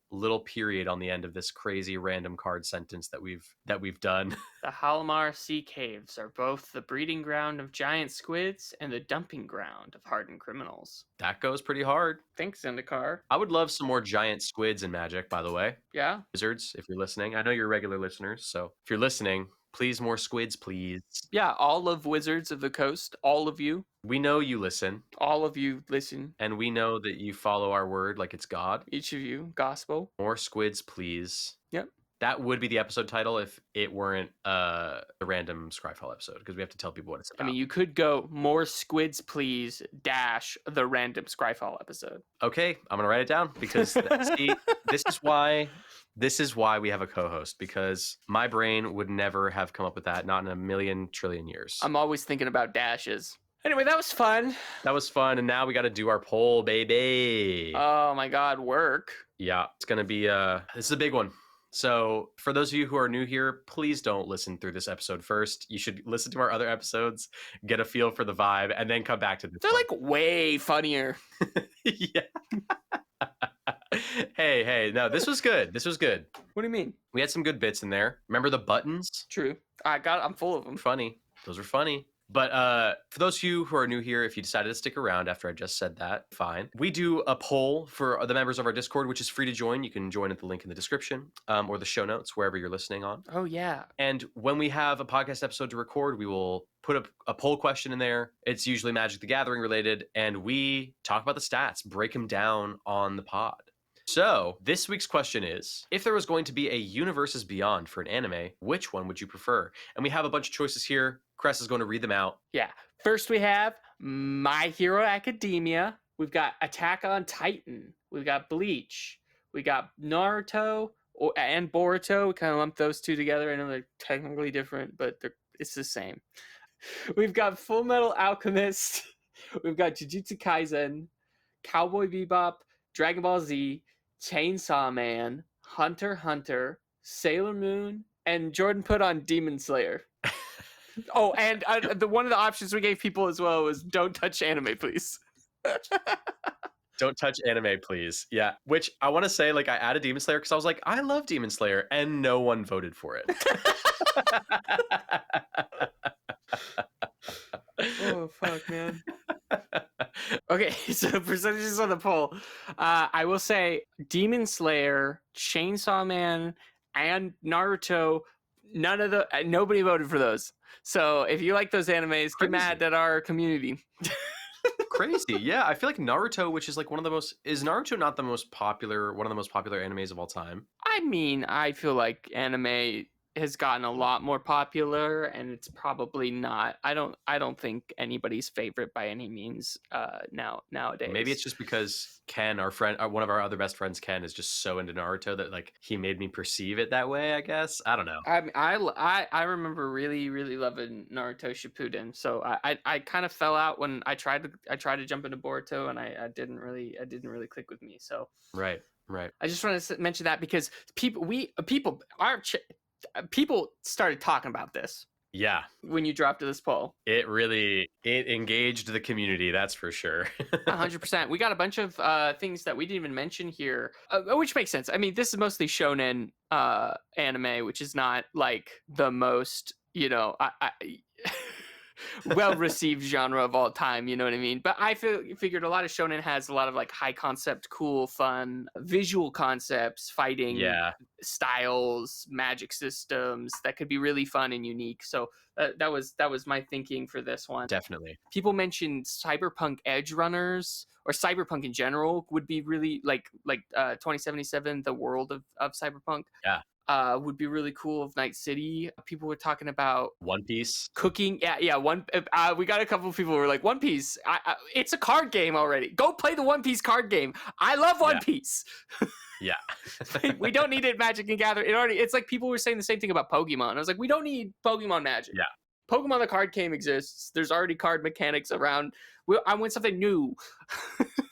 period on the end of this crazy random card sentence that we've done. The Halimar Sea Caves are both the breeding ground of giant squids and the dumping ground of hardened criminals. That goes pretty hard. Thanks, Zendikar. I would love some more giant squids in Magic, by the way. Yeah. Wizards, if you're listening. I know you're regular listeners, so if you're listening, please more squids, please. Yeah, all of Wizards of the Coast, all of you. We know you listen. All of you listen. And we know that you follow our word like it's God. Each of you, gospel. More squids, please. Yep. That would be the episode title if it weren't a random SCRYFALL episode, because we have to tell people what it's about. I mean, you could go more squids, please, dash the random SCRYFALL episode. Okay, I'm going to write it down because see, this is why we have a co-host, because my brain would never have come up with that, not in a million trillion years. I'm always thinking about dashes. Anyway, that was fun. That was fun, and now we got to do our poll, baby. Oh my God, work. Yeah, it's going to be this is a big one. So for those of you who are new here, please don't listen through this episode first. You should listen to our other episodes, get a feel for the vibe, and then come back to this. They're like way funnier. Yeah. Hey, no, this was good. This was good. What do you mean? We had some good bits in there. Remember the buttons? True. I'm full of them. Funny. Those were funny. But for those of you who are new here, if you decided to stick around after I just said that, fine. We do a poll for the members of our Discord, which is free to join. You can join at the link in the description or the show notes, wherever you're listening on. Oh, yeah. And when we have a podcast episode to record, we will put a poll question in there. It's usually Magic the Gathering related, and we talk about the stats, break them down on the pod. So this week's question is, if there was going to be a Universes Beyond for an anime, which one would you prefer? And we have a bunch of choices here. Cress is going to read them out. Yeah. First we have My Hero Academia. We've got Attack on Titan. We've got Bleach. We got Naruto and Boruto. We kind of lump those two together. I know they're technically different, but it's the same. We've got Full Metal Alchemist. We've got Jujutsu Kaisen, Cowboy Bebop, Dragon Ball Z, Chainsaw Man, Hunter x Hunter, Sailor Moon, and Jordan put on Demon Slayer. Oh, and one of the options we gave people as well was don't touch anime, please. Don't touch anime, please. Yeah, which I want to say, like, I added Demon Slayer because I was like, I love Demon Slayer, and no one voted for it. Oh, fuck, man. Okay, so percentages on the poll. I will say Demon Slayer, Chainsaw Man, and Naruto, nobody voted for those. So if you like those animes, get mad at our community. Crazy. Yeah, I feel like Naruto, which is like one of the most, is Naruto not the most popular, one of the most popular animes of all time? I mean, I feel like anime has gotten a lot more popular, and it's probably not. I don't think anybody's favorite by any means nowadays. Maybe it's just because Ken, our friend, one of our other best friends, Ken, is just so into Naruto that like he made me perceive it that way. I guess I don't know. I remember really loving Naruto Shippuden, so I kind of fell out when I tried to jump into Boruto, and I didn't really click with me. So right. I just wanted to mention that because people started talking about this. Yeah. When you dropped this poll. It engaged the community, that's for sure. 100%. We got a bunch of things that we didn't even mention here, which makes sense. I mean, this is mostly shonen anime, which is not like the most, well-received genre of all time, you know what I mean? But I figured a lot of shonen has a lot of like high concept, cool, fun, visual concepts, fighting styles, magic systems that could be really fun and unique. So that was my thinking for this one. Definitely. People mentioned cyberpunk edge runners, or cyberpunk in general would be really like 2077, the world of cyberpunk. Yeah. Would be really cool of Night City. People were talking about One Piece cooking. Yeah. We got a couple of people who were like, One Piece. It's a card game already. Go play the One Piece card game. I love One Piece. Yeah. We don't need it Magic and Gather. It's like people were saying the same thing about Pokemon. I was like, we don't need Pokemon Magic. Yeah. Pokemon the card game exists. There's already card mechanics around. I want something new.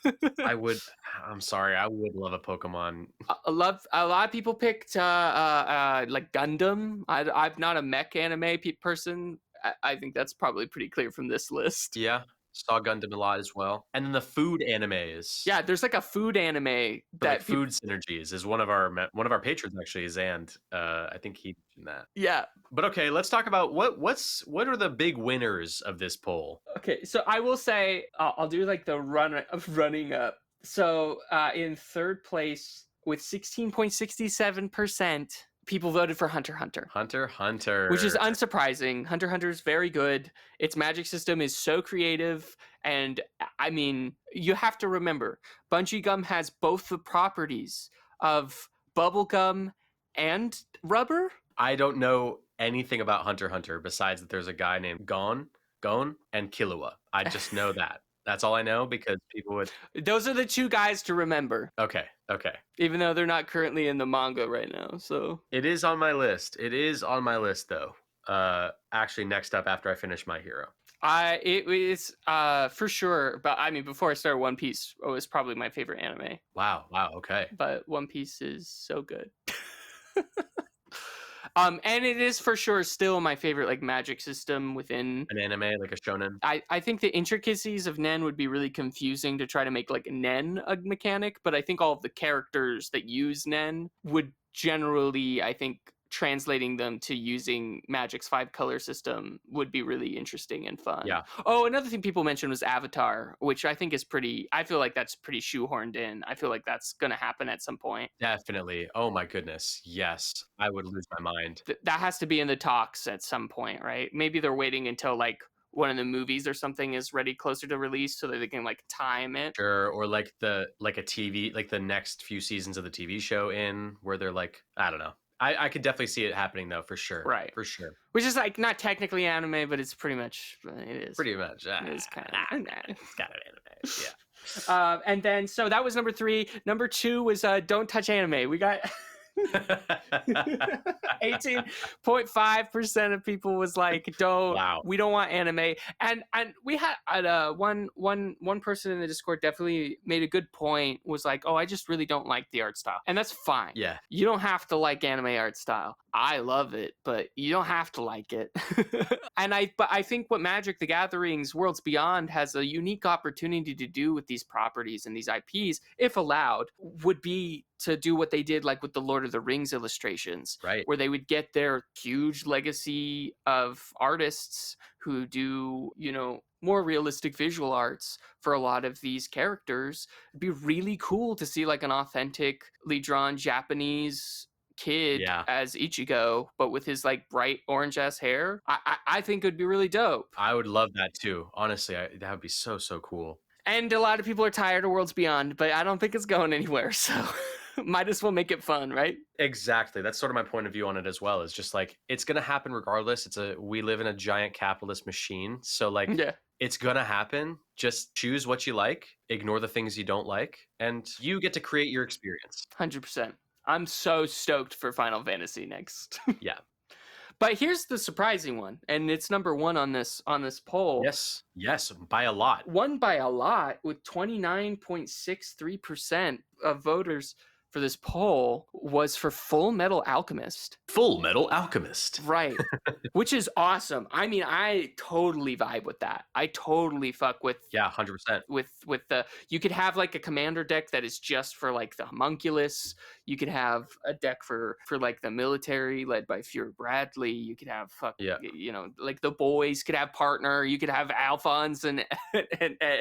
I'm sorry, I would love a Pokemon. A lot of people picked like Gundam. I'm not a mech anime person. I think that's probably pretty clear from this list. Yeah, saw Gundam a lot as well. And then the food animes. Yeah, there's like a food anime that like food synergies is one of our patrons actually, Zand. I think he mentioned that. Yeah. But okay, let's talk about what are the big winners of this poll. Okay, so I will say I'll do like the running up. So in third place with 16.67%, people voted for Hunter x Hunter. Hunter x Hunter. Which is unsurprising. Hunter x Hunter is very good. Its magic system is so creative. And I mean, you have to remember, Bungee Gum has both the properties of bubble gum and rubber. I don't know anything about Hunter x Hunter besides that there's a guy named Gon, and Killua. I just know that. That's all I know because people would... Those are the two guys to remember. Okay. Even though they're not currently in the manga right now, so... It is on my list. Though. Actually, next up after I finish My Hero. It is for sure, but I mean, before I started One Piece, it was probably my favorite anime. Wow, okay. But One Piece is so good. And it is for sure still my favorite like magic system within an anime, like a shonen. I think the intricacies of Nen would be really confusing to try to make like Nen a mechanic, but I think all of the characters that use Nen would generally, I think, translating them to using Magic's 5-color system would be really interesting and fun. Yeah. Oh, another thing people mentioned was Avatar, which I think is I feel like that's pretty shoehorned in. I feel like that's going to happen at some point. Definitely. Oh my goodness. Yes. I would lose my mind. That has to be in the talks at some point, right? Maybe they're waiting until like one of the movies or something is ready closer to release so that they can like time it. Sure. Or like a TV, like the next few seasons of the TV show where they're like, I don't know. I could definitely see it happening though, for sure. Right. For sure. Which is like not technically anime, but it's pretty much, it is. Pretty much. It is kind of it's kind of anime. Yeah. And then, so that was number 3. Number 2 was Don't Touch Anime. We got 18.5% of people was like, Wow. we don't want anime. And we had one person in the Discord definitely made a good point, was like, oh, I just really don't like the art style. And that's fine. Yeah. You don't have to like anime art style. I love it, but you don't have to like it. But I think what Magic the Gathering's Worlds Beyond has a unique opportunity to do with these properties and these IPs, if allowed, would be to do what they did like with the Lord of the Rings illustrations, Right. where they would get their huge legacy of artists who do, more realistic visual arts for a lot of these characters. It'd be really cool to see like an authentically drawn Japanese kid Yeah. as Ichigo, but with his like bright orange ass hair. I think it would be really dope. I would love that too. Honestly, that would be so cool. And a lot of people are tired of Worlds Beyond, but I don't think it's going anywhere. So might as well make it fun, right? Exactly. That's sort of my point of view on it as well. Is just like it's gonna happen regardless. We live in a giant capitalist machine. So like Yeah. it's gonna happen. Just choose what you like, ignore the things you don't like, and you get to create your experience. 100%. I'm so stoked for Final Fantasy next. Yeah. But here's the surprising one, and it's number one on this poll. Yes, by a lot. Won by a lot, with 29.63% of voters for this poll was for Full Metal Alchemist. Full Metal Alchemist. Right. Which is awesome. I mean, I totally vibe with that. I totally fuck with 100%. with the, you could have like a commander deck that is just for like the homunculus. You could have a deck for like the military led by Fury Bradley. You could have like the boys could have partner. You could have Alphonse and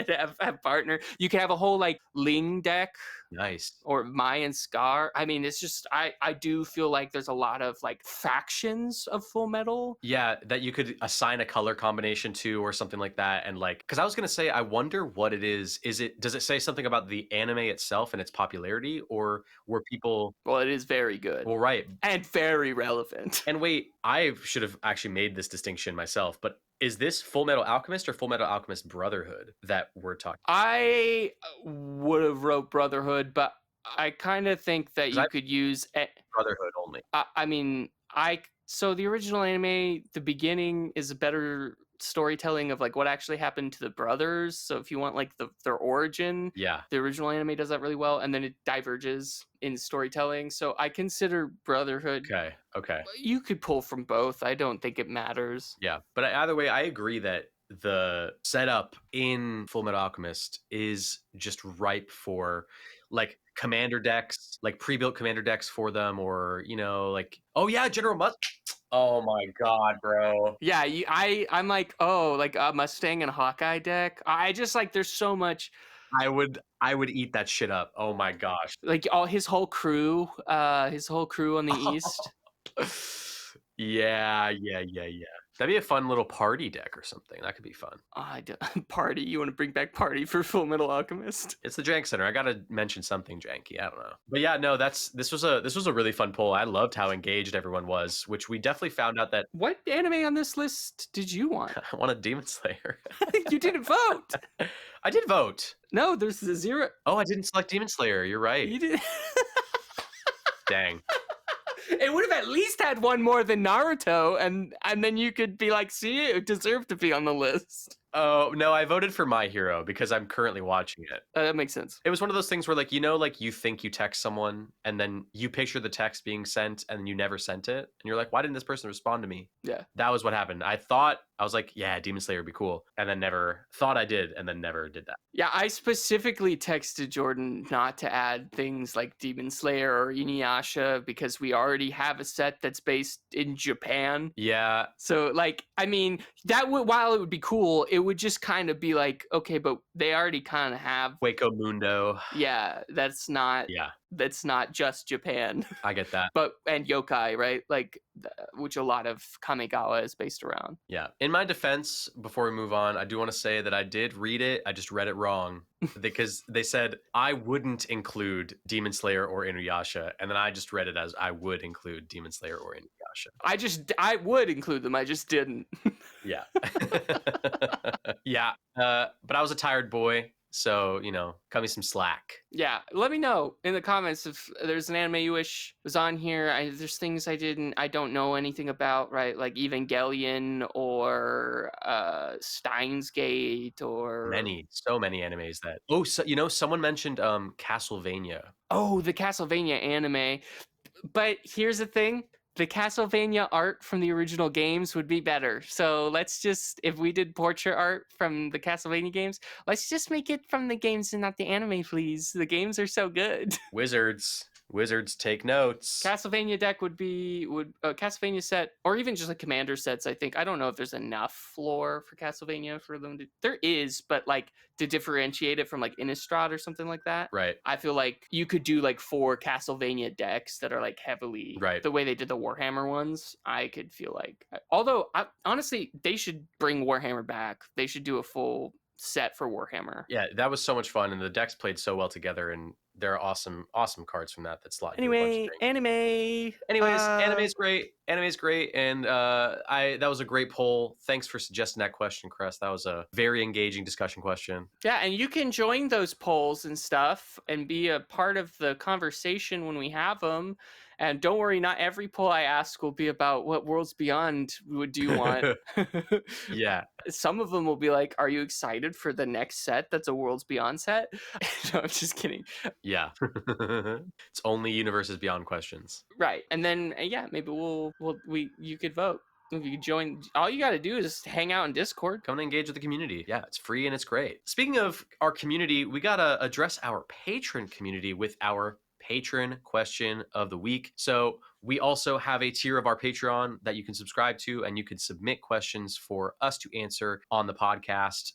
have partner. You could have a whole like Ling deck. Nice. Or Mayan Scar. I mean, it's just I do feel like there's a lot of like factions of Full Metal. Yeah, that you could assign a color combination to or something like that. And like, because I was gonna say, I wonder what it is. Does it say something about the anime itself and its popularity, or were people? Well, it is very good. Well, right. And very relevant. And wait, I should have actually made this distinction myself, but is this Full Metal Alchemist or Full Metal Alchemist Brotherhood that we're talking? I would have wrote Brotherhood, but I kind of think that you could use Brotherhood only. So the original anime, the beginning is a better storytelling of like what actually happened to the brothers. So if you want like their origin, yeah, the original anime does that really well, and then it diverges in storytelling. So I consider Brotherhood. Okay. You could pull from both. I don't think it matters. Yeah, but either way, I agree that the setup in Full Metal Alchemist is just ripe for like commander decks, like pre-built commander decks for them, or like, oh yeah, General Must. Oh my god, bro. Yeah, I'm like, oh, like a Mustang and Hawkeye deck. I just like, there's so much. I would eat that shit up. Oh my gosh. Like all his whole crew on the east. Yeah. That'd be a fun little party deck or something. That could be fun. Party? You want to bring back Party for Full Metal Alchemist? It's the Jank Center. I gotta mention something janky. I don't know, but yeah, no. This was a really fun poll. I loved how engaged everyone was, which we definitely found out that. What anime on this list did you want? I wanted Demon Slayer. You didn't vote. I did vote. No, there's a 0. Oh, I didn't select Demon Slayer. You're right. You did. Dang. It would have at least had one more than Naruto, and then you could be like, see, it deserved to be on the list. Oh, no, I voted for My Hero because I'm currently watching it. That makes sense. It was one of those things where, like, like you think you text someone and then you picture the text being sent and you never sent it. And you're like, why didn't this person respond to me? Yeah. That was what happened. I was like, yeah, Demon Slayer would be cool. And then never thought I did and then never did that. Yeah, I specifically texted Jordan not to add things like Demon Slayer or Inuyasha because we already have a set that's based in Japan. Yeah. So, like, I mean, while it would be cool, it would just kind of be like, okay, but they already kind of have Waco Mundo. Yeah, that's not just Japan. I get that. And yokai, right? Like, which a lot of Kamigawa is based around. Yeah. In my defense, before we move on, I do want to say that I did read it. I just read it wrong because they said I wouldn't include Demon Slayer or Inuyasha, and then I just read it as I would include Demon Slayer or Inuyasha. I would include them. I just didn't. Yeah. Yeah. But I was a tired boy, So, cut me some slack. Yeah, let me know in the comments if there's an anime you wish was on here. There's things I don't know anything about, right? Like Evangelion or Steins Gate or So many animes that. So, someone mentioned Castlevania. oh, the Castlevania anime. But here's the thing. The Castlevania art from the original games would be better. So let's just, if we did portrait art from the Castlevania games, let's just make it from the games and not the anime, please. The games are so good. Wizards, take notes. Castlevania deck would Castlevania set, or even just like commander sets. I think I don't know if there's enough lore for Castlevania for them to. There is, but like to differentiate it from like Innistrad or something like that. Right. I feel like you could do like 4 Castlevania decks that are like heavily right. The way they did the Warhammer ones. I could feel like, although honestly, they should bring Warhammer back. They should do a full set for Warhammer. Yeah, that was so much fun, and the decks played so well together, and there are awesome cards from that slot. Anyway, anime's great. Anime's great, and that was a great poll. Thanks for suggesting that question, Chris. That was a very engaging discussion question. Yeah, and you can join those polls and stuff and be a part of the conversation when we have them. And don't worry, not every poll I ask will be about what Worlds Beyond do you want. Yeah. Some of them will be like, are you excited for the next set that's a Worlds Beyond set? No, I'm just kidding. Yeah. It's only Universes Beyond questions. Right. And then, yeah, maybe you could vote. If you join, all you got to do is hang out in Discord. Come and engage with the community. Yeah, it's free and it's great. Speaking of our community, we got to address our patron community with our patron question of the week. So we also have a tier of our Patreon that you can subscribe to, and you can submit questions for us to answer on the podcast.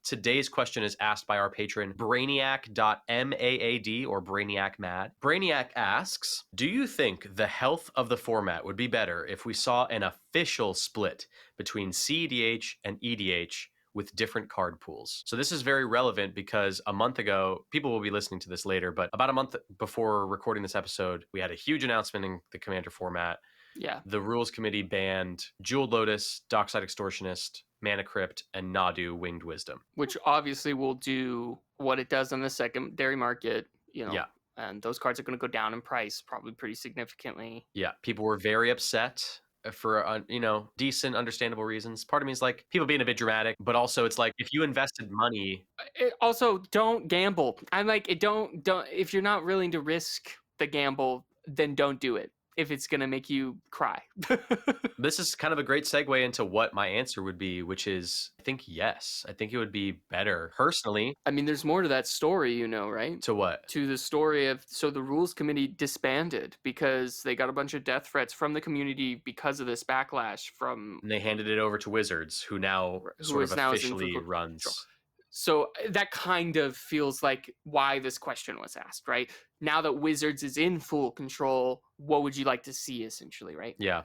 Today's question is asked by our patron, Brainiac.maad, or Brainiac Mad. Brainiac asks, do you think the health of the format would be better if we saw an official split between CEDH and EDH with different card pools? So this is very relevant because a month ago, people will be listening to this later, but about a month before recording this episode, we had a huge announcement in the Commander format. Yeah. The rules committee banned Jeweled Lotus, Dockside Extortionist, Mana Crypt, and Nadu Winged Wisdom. Which obviously will do what it does on the secondary market, Yeah. And those cards are going to go down in price probably pretty significantly. Yeah. People were very upset for decent, understandable reasons. Part of me is like people being a bit dramatic, but also it's like if you invested money. Also, don't gamble. I'm like, don't. If you're not willing to risk the gamble, then don't do it. If it's gonna make you cry. This is kind of a great segue into what my answer would be, which is I think yes. I think it would be better personally. I mean, there's more to that story, right? To what? To the story of the rules committee disbanded because they got a bunch of death threats from the community because of this backlash from. And they handed it over to Wizards, who now officially runs. So that kind of feels like why this question was asked, right? Now that Wizards is in full control, what would you like to see, essentially, right? Yeah.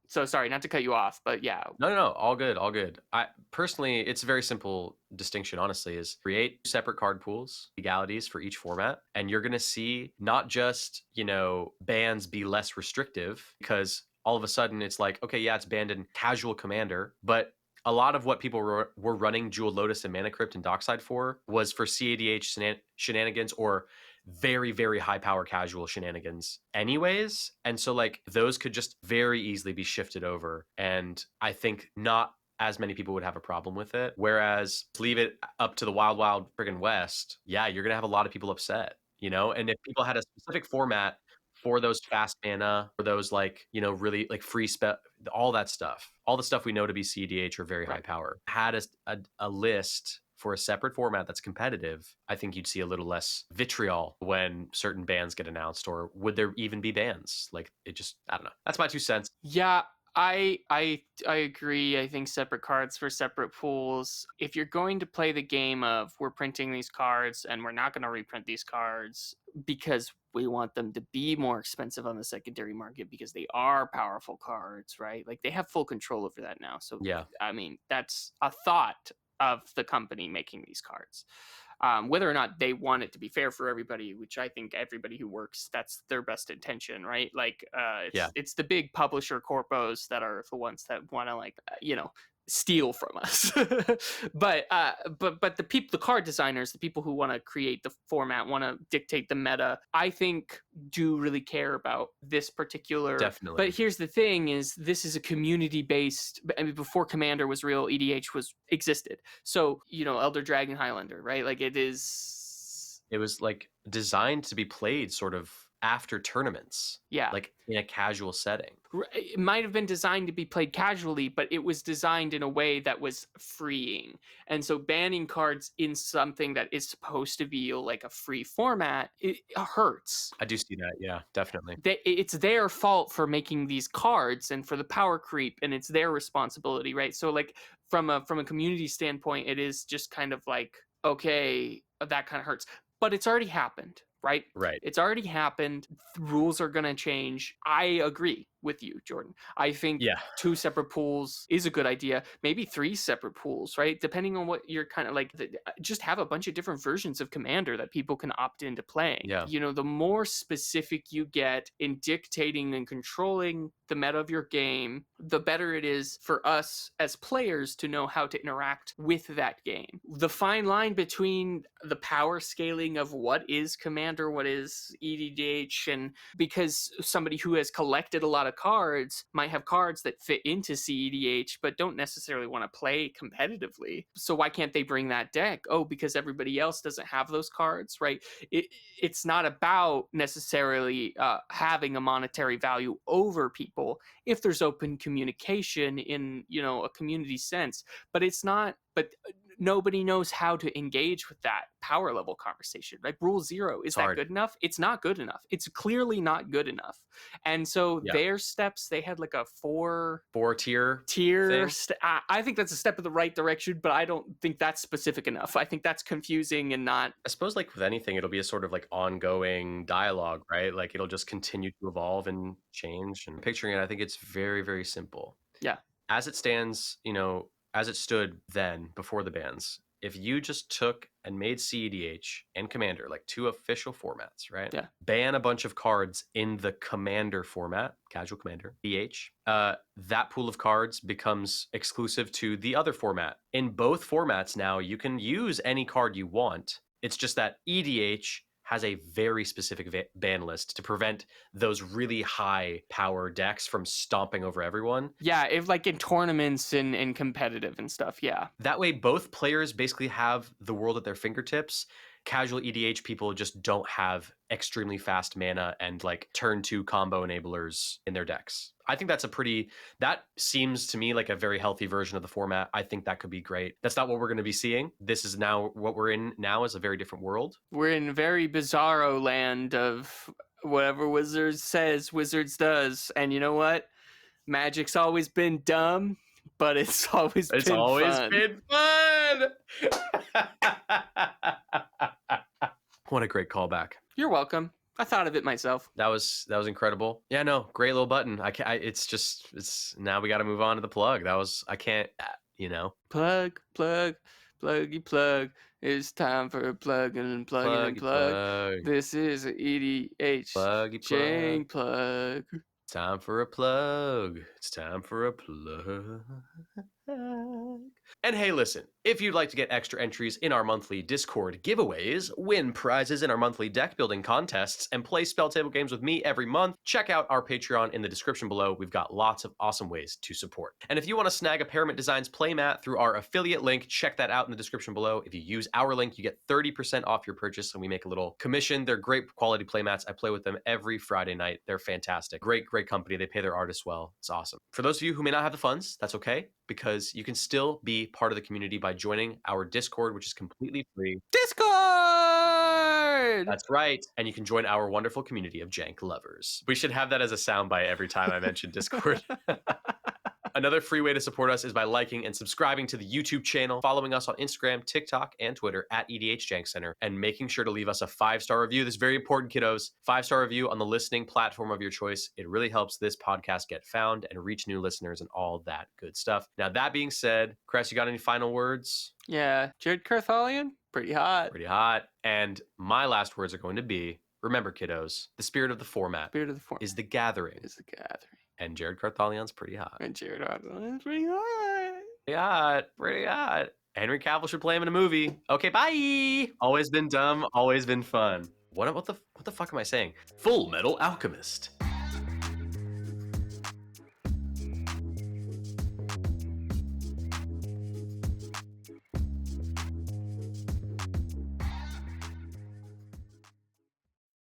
So sorry, not to cut you off, but yeah. No, all good. I personally, it's a very simple distinction, honestly, is create separate card pools, legalities for each format, and you're going to see not just, bans be less restrictive, because all of a sudden it's like, okay, yeah, it's banned in casual Commander, but a lot of what people were running Jeweled Lotus and Mana Crypt and Dockside for was for CADH shenanigans or very, very high power casual shenanigans anyways. And so like those could just very easily be shifted over. And I think not as many people would have a problem with it. Whereas leave it up to the wild friggin' West, yeah, you're going to have a lot of people upset, and if people had a specific format for those fast mana, for those really like free spell, all that stuff, all the stuff we know to be CDH or very high power, had a list for a separate format that's competitive, I think you'd see a little less vitriol when certain bans get announced, or would there even be bans? Like it just, I don't know. That's my 2 cents. Yeah. I agree. I think separate cards for separate pools. If you're going to play the game of we're printing these cards and we're not going to reprint these cards because we want them to be more expensive on the secondary market because they are powerful cards, right? Like they have full control over that now. So yeah, I mean, that's a thought of the company making these cards. Whether or not they want it to be fair for everybody, which I think everybody who works, that's their best intention, right? Like, it's the big publisher corpos that are the ones that want to steal from us. but the card designers, the people who want to create the format, want to dictate the meta, I think do really care about this particular. Definitely. But here's the thing: is this is a community based. I mean, before Commander was real, EDH existed. So Elder Dragon Highlander, right? Like it was like designed to be played sort of after tournaments. Yeah. Like in a casual setting. It might have been designed to be played casually, but it was designed in a way that was freeing. And so banning cards in something that is supposed to be like a free format, it hurts. I do see that. Yeah, definitely. It's their fault for making these cards and for the power creep, and it's their responsibility, right? So like from a community standpoint, it is just kind of like, okay, that kind of hurts. But it's already happened. Right? It's already happened. Rules are going to change. I agree with you, Jordan. I think 2 separate pools is a good idea. Maybe 3 separate pools, right? Depending on what you're kind of like. Just have a bunch of different versions of Commander that people can opt into playing. Yeah. The more specific you get in dictating and controlling the meta of your game, the better it is for us as players to know how to interact with that game. The fine line between the power scaling of what is Commander, what is EDH, and because somebody who has collected a lot of cards might have cards that fit into CEDH but don't necessarily want to play competitively. So why can't they bring that deck? Oh, because everybody else doesn't have those cards, right? It's not about necessarily having a monetary value over people if there's open communication in a community sense, but it's not. But nobody knows how to engage with that power level conversation. Like Rule 0, is that good enough? It's not good enough. It's clearly not good enough. And so their steps, they had like a 4 tier. I think that's a step in the right direction, but I don't think that's specific enough. I think that's confusing and not. I suppose like with anything, it'll be a sort of like ongoing dialogue, right? Like it'll just continue to evolve and change. And picturing it, I think it's very, very simple. Yeah. As it stands, as it stood then before the bans, if you just took and made CEDH and Commander like 2 official formats, right? Yeah. Ban a bunch of cards in the Commander format, casual Commander, EDH, that pool of cards becomes exclusive to the other format. In both formats now, you can use any card you want. It's just that EDH has a very specific ban list to prevent those really high power decks from stomping over everyone. Yeah, if like in tournaments and competitive and stuff, yeah. That way both players basically have the world at their fingertips. Casual EDH people just don't have extremely fast mana and like turn 2 combo enablers in their decks. I think that seems to me like a very healthy version of the format. I think that could be great. That's not what we're going to be seeing. This is now what we're in now is a very different world. We're in very bizarro land of whatever Wizards says, Wizards does. And you know what? Magic's always been dumb, but it's always been fun. What a great callback. You're welcome. I thought of it myself. That was incredible. Yeah, no, great little button. It's now we got to move on to the plug. I can't. Plug. It's time for a plug and plug. This is an EDH Jank plug. It's time for a plug. It's time for a plug. And hey, listen, if you'd like to get extra entries in our monthly Discord giveaways, win prizes in our monthly deck building contests, and play spell table games with me every month, check out our Patreon in the description below. We've got lots of awesome ways to support. And if you want to snag a Pyramid Designs playmat through our affiliate link, check that out in the description below. If you use our link, you get 30% off your purchase, and we make a little commission. They're great quality playmats. I play with them every Friday night. They're fantastic. Great company. They pay their artists well. It's awesome. For those of you who may not have the funds, that's okay, because you can still be part of the community by joining our Discord, which is completely free. Discord! That's right. And you can join our wonderful community of Jank lovers. We should have that as a soundbite every time I mention Discord. Another free way to support us is by liking and subscribing to the YouTube channel, following us on Instagram, TikTok, and Twitter at EDH Jank Center, and making sure to leave us a 5-star review. This is very important, kiddos. 5-star review on the listening platform of your choice. It really helps this podcast get found and reach new listeners and all that good stuff. Now, that being said, Cress, you got any final words? Yeah, Jared Carthaleon, pretty hot. Pretty hot. And my last words are going to be, remember, kiddos, the spirit of the format is the gathering. And Jared Carthaleon's pretty hot. And Jared Carthaleon's pretty hot. Pretty hot. Henry Cavill should play him in a movie. Okay, bye. Always been dumb, always been fun. What the fuck am I saying? Full Metal Alchemist.